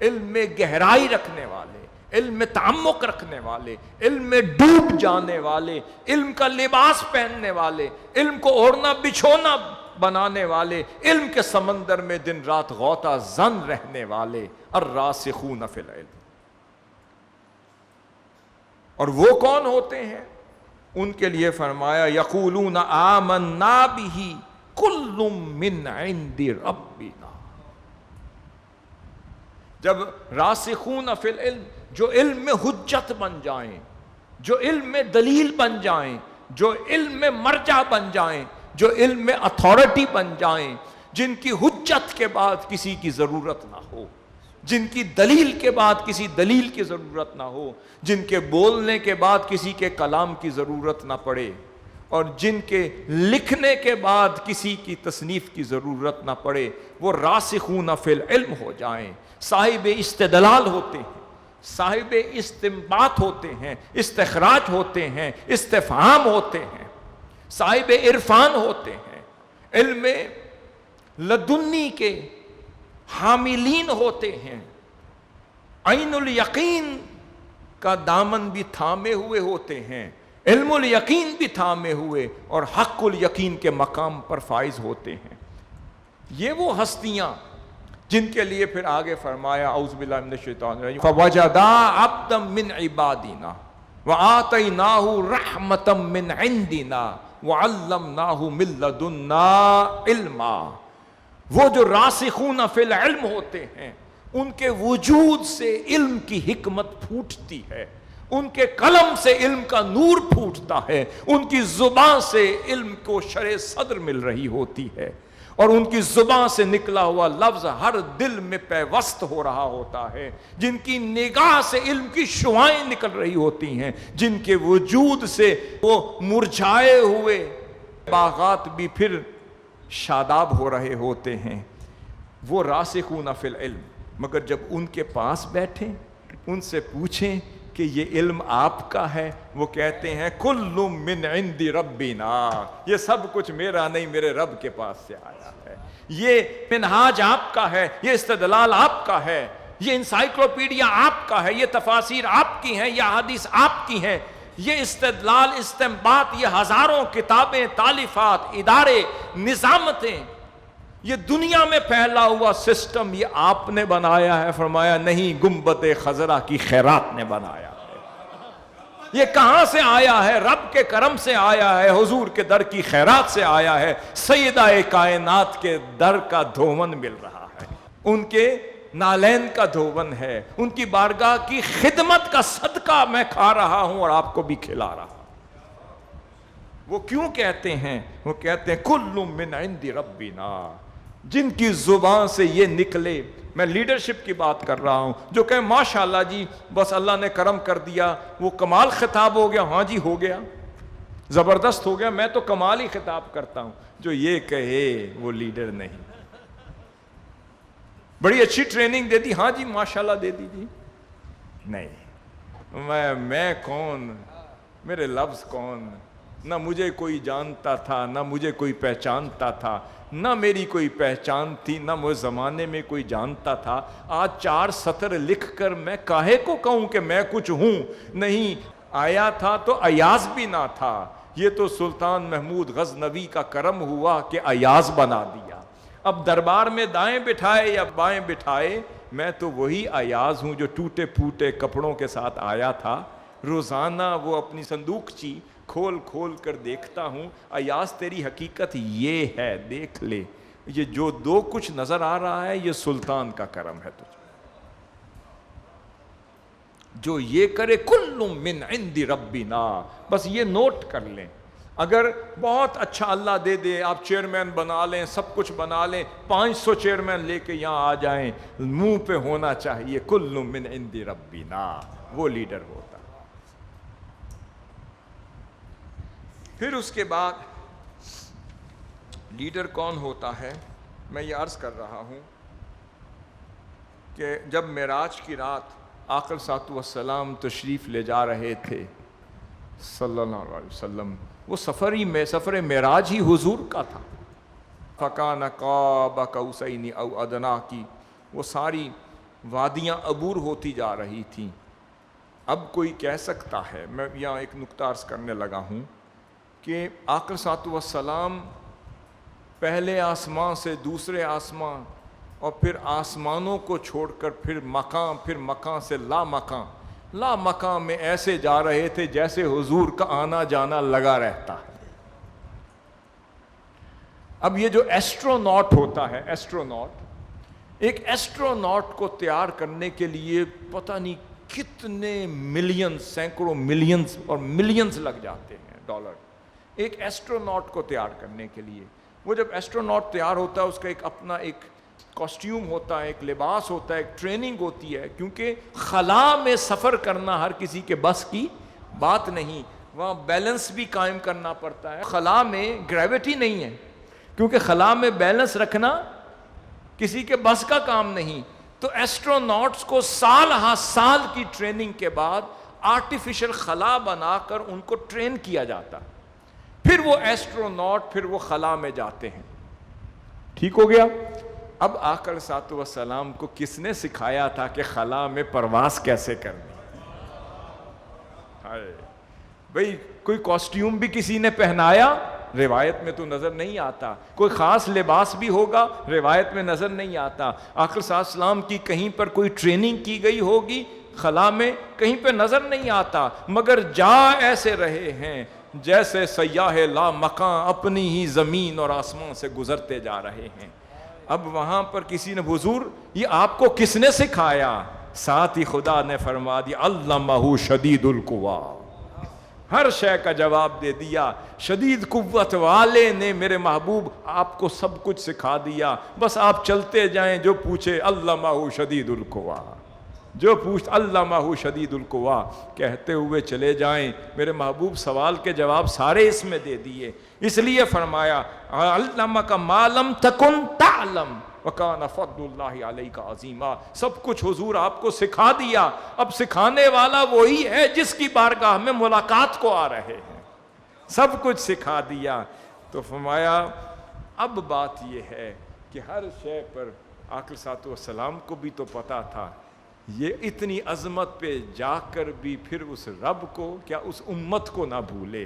علم میں گہرائی رکھنے والے، علم میں تعمق رکھنے والے، علم میں ڈوب جانے والے، علم کا لباس پہننے والے، علم کو اوڑھنا بچھونا بنانے والے، علم کے سمندر میں دن رات غوطہ زن رہنے والے، الراسخون فی العلم۔ اور وہ کون ہوتے ہیں؟ ان کے لیے فرمایا یقولون آمنا بہ کل من عند ربنا۔ جب راسخون فی العلم، جو علم میں حجت بن جائیں، جو علم میں دلیل بن جائیں، جو علم میں مرجع بن جائیں، جو علم میں اتھارٹی بن جائیں، جن کی حجت کے بعد کسی کی ضرورت نہ ہو، جن کی دلیل کے بعد کسی دلیل کی ضرورت نہ ہو، جن کے بولنے کے بعد کسی کے کلام کی ضرورت نہ پڑے، اور جن کے لکھنے کے بعد کسی کی تصنیف کی ضرورت نہ پڑے، وہ راسخون فی العلم ہو جائیں، صاحب استدلال ہوتے ہیں، صاحب استنباط ہوتے ہیں، استخراج ہوتے ہیں، استفہام ہوتے ہیں، صاحب عرفان ہوتے ہیں، علم لدنی کے حاملین ہوتے ہیں، عین الیقین کا دامن بھی تھامے ہوئے ہوتے ہیں، علم الیقین بھی تھامے ہوئے اور حق الیقین کے مقام پر فائز ہوتے ہیں۔ یہ وہ ہستیاں جن کے لیے پھر آگے فرمایا اعوذ باللہ من الشیطان الرجیم فَوَجَدَا عَبْدًا مِّنْ عِبَادِنَا وَآتَيْنَاهُ رَحْمَةً مِّنْ عِنْدِنَا وَعَلَّمْنَاهُ مِن لَّدُنَّا عِلْمًا۔ وہ جو راسخون فی العلم ہوتے ہیں، ان کے وجود سے علم کی حکمت پھوٹتی ہے، ان کے قلم سے علم کا نور پھوٹتا ہے، ان کی زبان سے علم کو شرح صدر مل رہی ہوتی ہے، اور ان کی زبان سے نکلا ہوا لفظ ہر دل میں پیوست ہو رہا ہوتا ہے، جن کی نگاہ سے علم کی شعائیں نکل رہی ہوتی ہیں، جن کے وجود سے وہ مرجھائے ہوئے باغات بھی پھر شاداب ہو رہے ہوتے ہیں، وہ راسخون فی العلم. مگر جب ان کے پاس بیٹھیں، ان سے پوچھیں کہ یہ علم آپ کا ہے، وہ کہتے ہیں کل من عند ربنا، یہ سب کچھ میرا نہیں، میرے رب کے پاس سے آیا ہے. یہ منہاج آپ کا ہے، یہ استدلال آپ کا ہے، یہ انسائکلوپیڈیا آپ کا ہے، یہ تفاسیر آپ کی ہیں، یہ احادیث آپ کی ہیں، یہ استدلال، استنباط، یہ ہزاروں کتابیں، تالیفات، ادارے، نظامتیں، یہ دنیا میں پھیلا ہوا سسٹم یہ آپ نے بنایا ہے؟ فرمایا نہیں، گنبد خضرا کی خیرات نے بنایا ہے. یہ کہاں سے آیا ہے؟ رب کے کرم سے آیا ہے، حضور کے در کی خیرات سے آیا ہے، سیدہ کائنات کے در کا دھون مل رہا ہے، ان کے نالین کا دھون ہے، ان کی بارگاہ کی خدمت کا صدقہ میں کھا رہا ہوں اور آپ کو بھی کھلا رہا ہوں. وہ کیوں کہتے ہیں؟ وہ کہتے ہیں کل من عند ربنا، جن کی زبان سے یہ نکلے. میں لیڈرشپ کی بات کر رہا ہوں، جو کہ ماشاءاللہ جی بس اللہ نے کرم کر دیا، وہ کمال خطاب ہو گیا، ہاں جی ہو گیا، زبردست ہو گیا، میں تو کمال ہی خطاب کرتا ہوں. جو یہ کہے وہ لیڈر نہیں. بڑی اچھی ٹریننگ دے دی، ہاں جی ماشاءاللہ دے دی جی، نہیں، میں کون، میرے لفظ کون، نہ مجھے کوئی جانتا تھا، نہ مجھے کوئی پہچانتا تھا، نہ میری کوئی پہچان تھی، نہ مجھے زمانے میں کوئی جانتا تھا. آج 4 سطر لکھ کر میں کاہے کو کہوں کہ میں کچھ ہوں؟ نہیں، آیا تھا تو ایاز بھی نہ تھا. یہ تو سلطان محمود غزنوی کا کرم ہوا کہ ایاز بنا دیا. اب دربار میں دائیں بٹھائے یا بائیں بٹھائے، میں تو وہی ایاز ہوں جو ٹوٹے پھوٹے کپڑوں کے ساتھ آیا تھا. روزانہ وہ اپنی صندوقچی کھول کھول کر دیکھتا ہوں. ایاز تیری حقیقت یہ ہے، دیکھ لے، یہ جو دو کچھ نظر آ رہا ہے یہ سلطان کا کرم ہے تجھے. جو یہ کرے کل من عند ربنا، بس یہ نوٹ کر لیں. اگر بہت اچھا اللہ دے دے، آپ چیئرمین بنا لیں، سب کچھ بنا لیں، 500 چیئرمین لے کے یہاں آ جائیں، منہ پہ ہونا چاہیے کل من عند ربنا، وہ لیڈر ہوتا. پھر اس کے بعد لیڈر کون ہوتا ہے؟ میں یہ عرض کر رہا ہوں کہ جب معراج کی رات آقا علیہ الصلوۃ والسلام تشریف لے جا رہے تھے صلی اللہ علیہ وسلم، وہ سفر معراج ہی حضور کا تھا. فکان قاب قوسین او ادنیٰ کی وہ ساری وادیاں عبور ہوتی جا رہی تھیں. اب کوئی کہہ سکتا ہے، میں یہاں ایک نکتہ عرض کرنے لگا ہوں کہ آقا علیہ الصلوۃ والسلام پہلے آسمان سے دوسرے آسمان اور پھر آسمانوں کو چھوڑ کر پھر مکان سے لا مکان میں ایسے جا رہے تھے جیسے حضور کا آنا جانا لگا رہتا ہے. اب یہ جو ایسٹروناٹ ہوتا ہے، ایک ایسٹروناٹ کو تیار کرنے کے لیے پتہ نہیں کتنے ملین، سینکڑوں ملینز اور ملینز لگ جاتے ہیں ڈالر ایک ایسٹروناٹ کو تیار کرنے کے لیے. وہ جب ایسٹروناٹ تیار ہوتا ہے، اس کا ایک اپنا ایک کاسٹیوم ہوتا ہے، ایک لباس ہوتا ہے، ایک ٹریننگ ہوتی ہے، کیونکہ خلا میں سفر کرنا ہر کسی کے بس کی بات نہیں. وہاں بیلنس بھی قائم کرنا پڑتا ہے. خلا میں گریوٹی نہیں ہے، کیونکہ خلا میں بیلنس رکھنا کسی کے بس کا کام نہیں. تو ایسٹروناٹس کو سال ہاں سال کی ٹریننگ کے بعد آرٹیفیشل خلا بنا کر ان کو ٹرین کیا جاتا. پھر وہ ایسٹروناٹ پھر وہ خلا میں جاتے ہیں. ٹھیک ہو گیا؟ اب آقا علیہ الصلوۃ والسلام کو کس نے سکھایا تھا کہ خلا میں پرواز کیسے کرنی؟ بھئی کوئی کاسٹیوم بھی کسی نے پہنایا؟ روایت میں تو نظر نہیں آتا. کوئی خاص لباس بھی ہوگا؟ روایت میں نظر نہیں آتا. آقا صلی اللہ علیہ وسلم کی کہیں پر کوئی ٹریننگ کی گئی ہوگی خلا میں؟ کہیں پہ نظر نہیں آتا. مگر جا ایسے رہے ہیں جیسے سیاح لا مکان اپنی ہی زمین اور آسمان سے گزرتے جا رہے ہیں. اب وہاں پر کسی نے حضور یہ آپ کو کس نے سکھایا؟ ساتھ ہی خدا نے فرما دیا علمہ شدید القویٰ. ہر شے کا جواب دے دیا. شدید قوت والے نے میرے محبوب آپ کو سب کچھ سکھا دیا. بس آپ چلتے جائیں, جو پوچھے علمہ شدید القوا, جو پوچھ علمہ شدید القوا کہتے ہوئے چلے جائیں. میرے محبوب سوال کے جواب سارے اس میں دے دیے. اس لیے فرمایا علمک ما لم تکن تعلم وکان فضل اللہ علیک عظیما. سب کچھ حضور آپ کو سکھا دیا. اب سکھانے والا وہی ہے جس کی بارگاہ میں ملاقات کو آ رہے ہیں. سب کچھ سکھا دیا. تو فرمایا اب بات یہ ہے کہ ہر شے پر آقا صلی اللہ علیہ وسلم کو بھی تو پتا تھا یہ اتنی عظمت پہ جا کر بھی پھر اس رب کو, کیا اس امت کو نہ بھولے.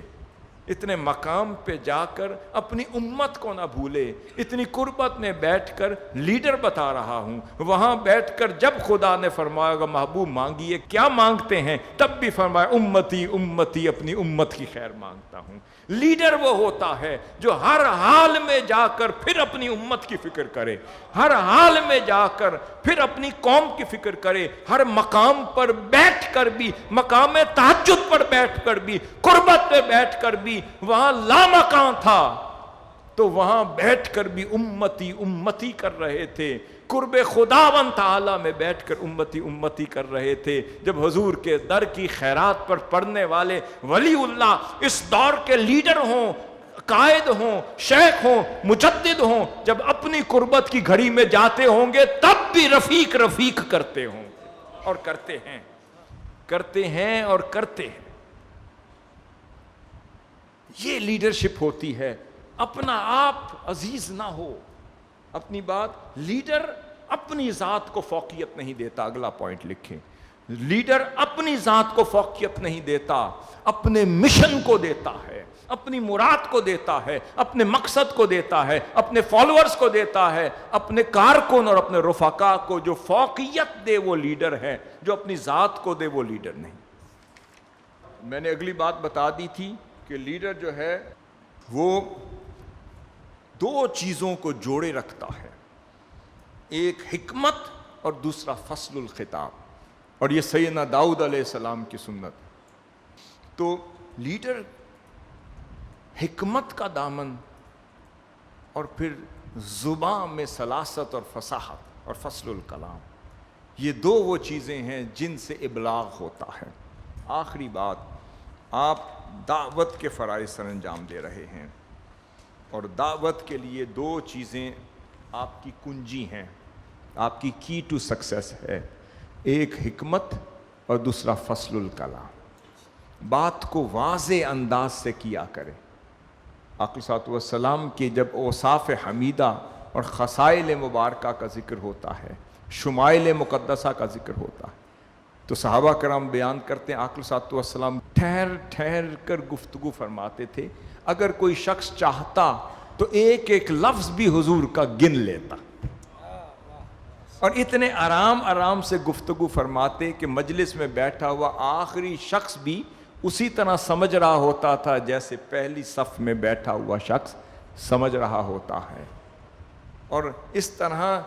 اتنے مقام پہ جا کر اپنی امت کو نہ بھولے. اتنی قربت میں بیٹھ کر لیڈر بتا رہا ہوں, وہاں بیٹھ کر جب خدا نے فرمایا گا محبوب مانگیے, کیا مانگتے ہیں, تب بھی فرمایا امتی امتی, اپنی امت کی خیر مانگتا ہوں. لیڈر وہ ہوتا ہے جو ہر حال میں جا کر پھر اپنی امت کی فکر کرے, ہر حال میں جا کر پھر اپنی قوم کی فکر کرے. ہر مقام پر بیٹھ کر بھی, مقام تہجد پر بیٹھ کر بھی, قربت پہ بیٹھ کر بھی, وہاں لامکان تھا تو وہاں بیٹھ کر بھی امتی امتی کر رہے تھے. قرب خداوند تعالی میں بیٹھ کر امتی امتی کر رہے تھے. جب حضور کے در کی خیرات پر پڑھنے والے ولی اللہ اس دور کے لیڈر ہوں, قائد ہوں, شیخ ہوں, مجدد ہوں, جب اپنی قربت کی گھڑی میں جاتے ہوں گے تب بھی رفیق رفیق کرتے ہوں اور کرتے ہیں, کرتے ہیں اور کرتے ہیں. یہ لیڈرشپ ہوتی ہے. اپنا آپ عزیز نہ ہو, اپنی بات. لیڈر اپنی ذات کو فوقیت نہیں دیتا. اگلا پوائنٹ لکھیں, لیڈر اپنی ذات کو فوقیت نہیں دیتا, اپنے مشن کو دیتا ہے, اپنی مراد کو دیتا ہے, اپنے مقصد کو دیتا ہے, اپنے فالوورز کو دیتا ہے, اپنے کارکن اور اپنے رفقا کو. جو فوقیت دے وہ لیڈر ہے, جو اپنی ذات کو دے وہ لیڈر نہیں. میں نے اگلی بات بتا دی تھی کہ لیڈر جو ہے وہ دو چیزوں کو جوڑے رکھتا ہے, ایک حکمت اور دوسرا فصل الخطاب. اور یہ سیدنا داؤد علیہ السلام کی سنت. تو لیڈر حکمت کا دامن اور پھر زبان میں سلاست اور فصاحت اور فصل الکلام, یہ دو وہ چیزیں ہیں جن سے ابلاغ ہوتا ہے. آخری بات, آپ دعوت کے فرائض سر انجام دے رہے ہیں اور دعوت کے لیے دو چیزیں آپ کی کنجی ہیں, آپ کی کی ٹو سکسیس ہے, ایک حکمت اور دوسرا فصل الکلام. بات کو واضح انداز سے کیا کرے. آقا صلی اللہ علیہ وسلم کے جب اوصاف حمیدہ اور خصائل مبارکہ کا ذکر ہوتا ہے, شمائل مقدسہ کا ذکر ہوتا ہے, تو صحابہ کرام بیان کرتے ہیں آقا صلی اللہ علیہ وسلم ٹھہر ٹھہر کر گفتگو فرماتے تھے. اگر کوئی شخص چاہتا تو ایک ایک لفظ بھی حضور کا گن لیتا, اور اتنے آرام آرام سے گفتگو فرماتے کہ مجلس میں بیٹھا ہوا آخری شخص بھی اسی طرح سمجھ رہا ہوتا تھا جیسے پہلی صف میں بیٹھا ہوا شخص سمجھ رہا ہوتا ہے. اور اس طرح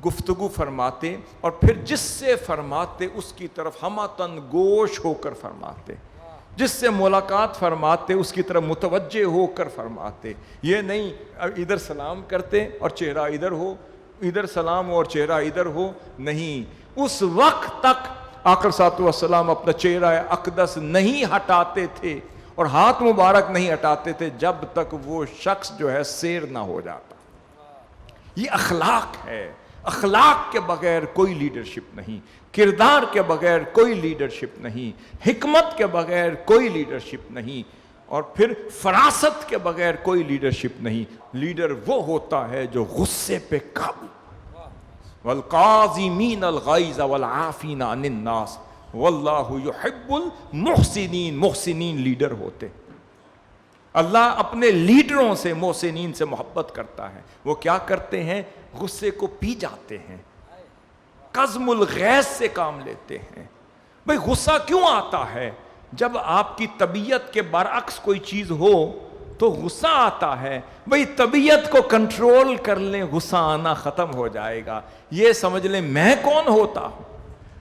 گفتگو فرماتے اور پھر جس سے فرماتے اس کی طرف ہمتن گوش ہو کر فرماتے, جس سے ملاقات فرماتے اس کی طرف متوجہ ہو کر فرماتے. یہ نہیں ادھر سلام کرتے اور چہرہ ادھر ہو, ادھر سلام اور چہرہ ادھر ہو, نہیں. اس وقت تک آقا صلی اللہ علیہ وسلم اپنا چہرہ اقدس نہیں ہٹاتے تھے اور ہاتھ مبارک نہیں ہٹاتے تھے جب تک وہ شخص جو ہے سیر نہ ہو جاتا. یہ اخلاق ہے. اخلاق کے بغیر کوئی لیڈرشپ نہیں, کردار کے بغیر کوئی لیڈرشپ نہیں, حکمت کے بغیر کوئی لیڈرشپ نہیں, اور پھر فراست کے بغیر کوئی لیڈرشپ نہیں. لیڈر وہ ہوتا ہے جو غصے پہ قابو, والقاظمین الغیظ والعافین عن الناس واللہ یحب المحسنین. محسنین لیڈر ہوتے. اللہ اپنے لیڈروں سے محسنین سے محبت کرتا ہے. وہ کیا کرتے ہیں؟ غصے کو پی جاتے ہیں, قزم الغیظ سے کام لیتے ہیں. بھئی غصہ کیوں آتا ہے؟ جب آپ کی طبیعت کے برعکس کوئی چیز ہو تو غصہ آتا ہے. بھئی طبیعت کو کنٹرول کر لیں, غصہ آنا ختم ہو جائے گا. یہ سمجھ لیں میں کون ہوتا ہوں.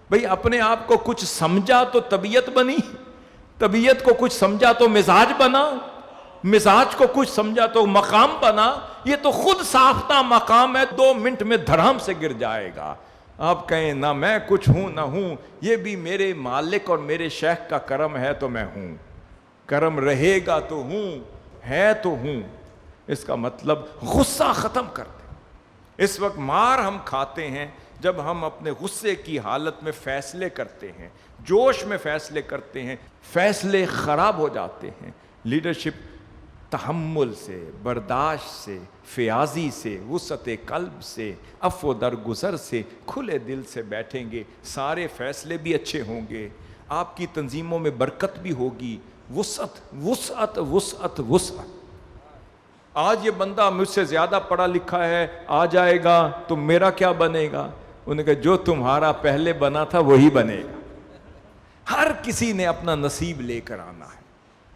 بھئی اپنے آپ کو کچھ سمجھا تو طبیعت بنی, طبیعت کو کچھ سمجھا تو مزاج بنا، مزاج کو کچھ سمجھا تو مقام بنا. یہ تو خود ساختہ مقام ہے، 2 منٹ میں دھڑام سے گر جائے گا. آپ کہیں نہ میں کچھ ہوں نہ ہوں، یہ بھی میرے مالک اور میرے شیخ کا کرم ہے تو میں ہوں. کرم رہے گا تو ہوں، ہے تو ہوں. اس کا مطلب غصہ ختم کر دیں. اس وقت مار ہم کھاتے ہیں جب ہم اپنے غصے کی حالت میں فیصلے کرتے ہیں، جوش میں فیصلے کرتے ہیں، فیصلے خراب ہو جاتے ہیں. لیڈرشپ تحمل سے، برداشت سے، فیاضی سے، وسعت قلب سے، عفو درگزر سے، کھلے دل سے بیٹھیں گے، سارے فیصلے بھی اچھے ہوں گے، آپ کی تنظیموں میں برکت بھی ہوگی. وسعت وسعت وسعت وسعت. آج یہ بندہ مجھ سے زیادہ پڑھا لکھا ہے، آ جائے گا تو میرا کیا بنے گا؟ انہوں نے کہا جو تمہارا پہلے بنا تھا وہی بنے گا. ہر کسی نے اپنا نصیب لے کر آنا ہے،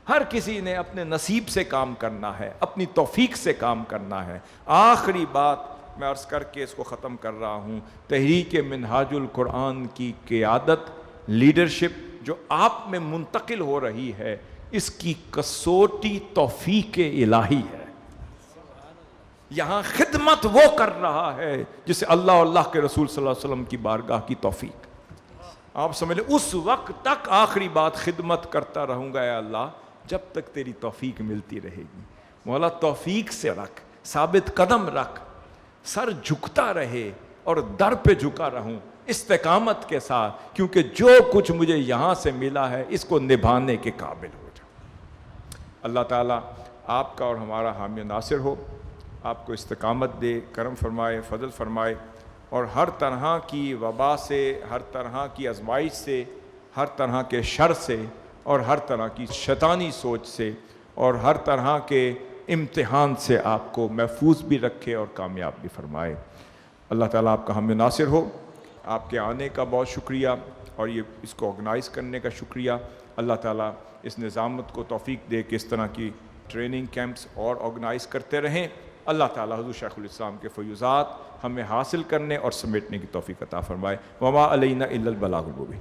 ہر کسی نے اپنے نصیب سے کام کرنا ہے، اپنی توفیق سے کام کرنا ہے. آخری بات میں عرض کر کے اس کو ختم کر رہا ہوں. تحریک منہاج القرآن کی قیادت، لیڈرشپ جو آپ میں منتقل ہو رہی ہے، اس کی کسوٹی توفیق الہی ہے. یہاں خدمت وہ کر رہا ہے جسے اللہ اور اللہ کے رسول صلی اللہ علیہ وسلم کی بارگاہ کی توفیق. آپ سمجھ لیں اس وقت تک آخری بات خدمت کرتا رہوں گا اے اللہ جب تک تیری توفیق ملتی رہے گی. مولا توفیق سے رکھ، ثابت قدم رکھ، سر جھکتا رہے اور در پہ جھکا رہوں استقامت کے ساتھ، کیونکہ جو کچھ مجھے یہاں سے ملا ہے اس کو نبھانے کے قابل ہو جاؤ. اللہ تعالیٰ آپ کا اور ہمارا حامی ناصر ہو، آپ کو استقامت دے، کرم فرمائے، فضل فرمائے، اور ہر طرح کی وبا سے، ہر طرح کی آزمائش سے، ہر طرح کے شر سے، اور ہر طرح کی شیطانی سوچ سے، اور ہر طرح کے امتحان سے آپ کو محفوظ بھی رکھے اور کامیاب بھی فرمائے. اللہ تعالیٰ آپ کا حامی ناصر ہو. آپ کے آنے کا بہت شکریہ اور یہ اس کو آرگنائز کرنے کا شکریہ. اللہ تعالیٰ اس نظامت کو توفیق دے کہ اس طرح کی ٹریننگ کیمپس اور آرگنائز کرتے رہیں. اللہ تعالیٰ حضور شیخ الاسلام کے فیوزات ہمیں حاصل کرنے اور سمیٹنے کی توفیق عطا فرمائے. وما علینا الا البلاغ المبین.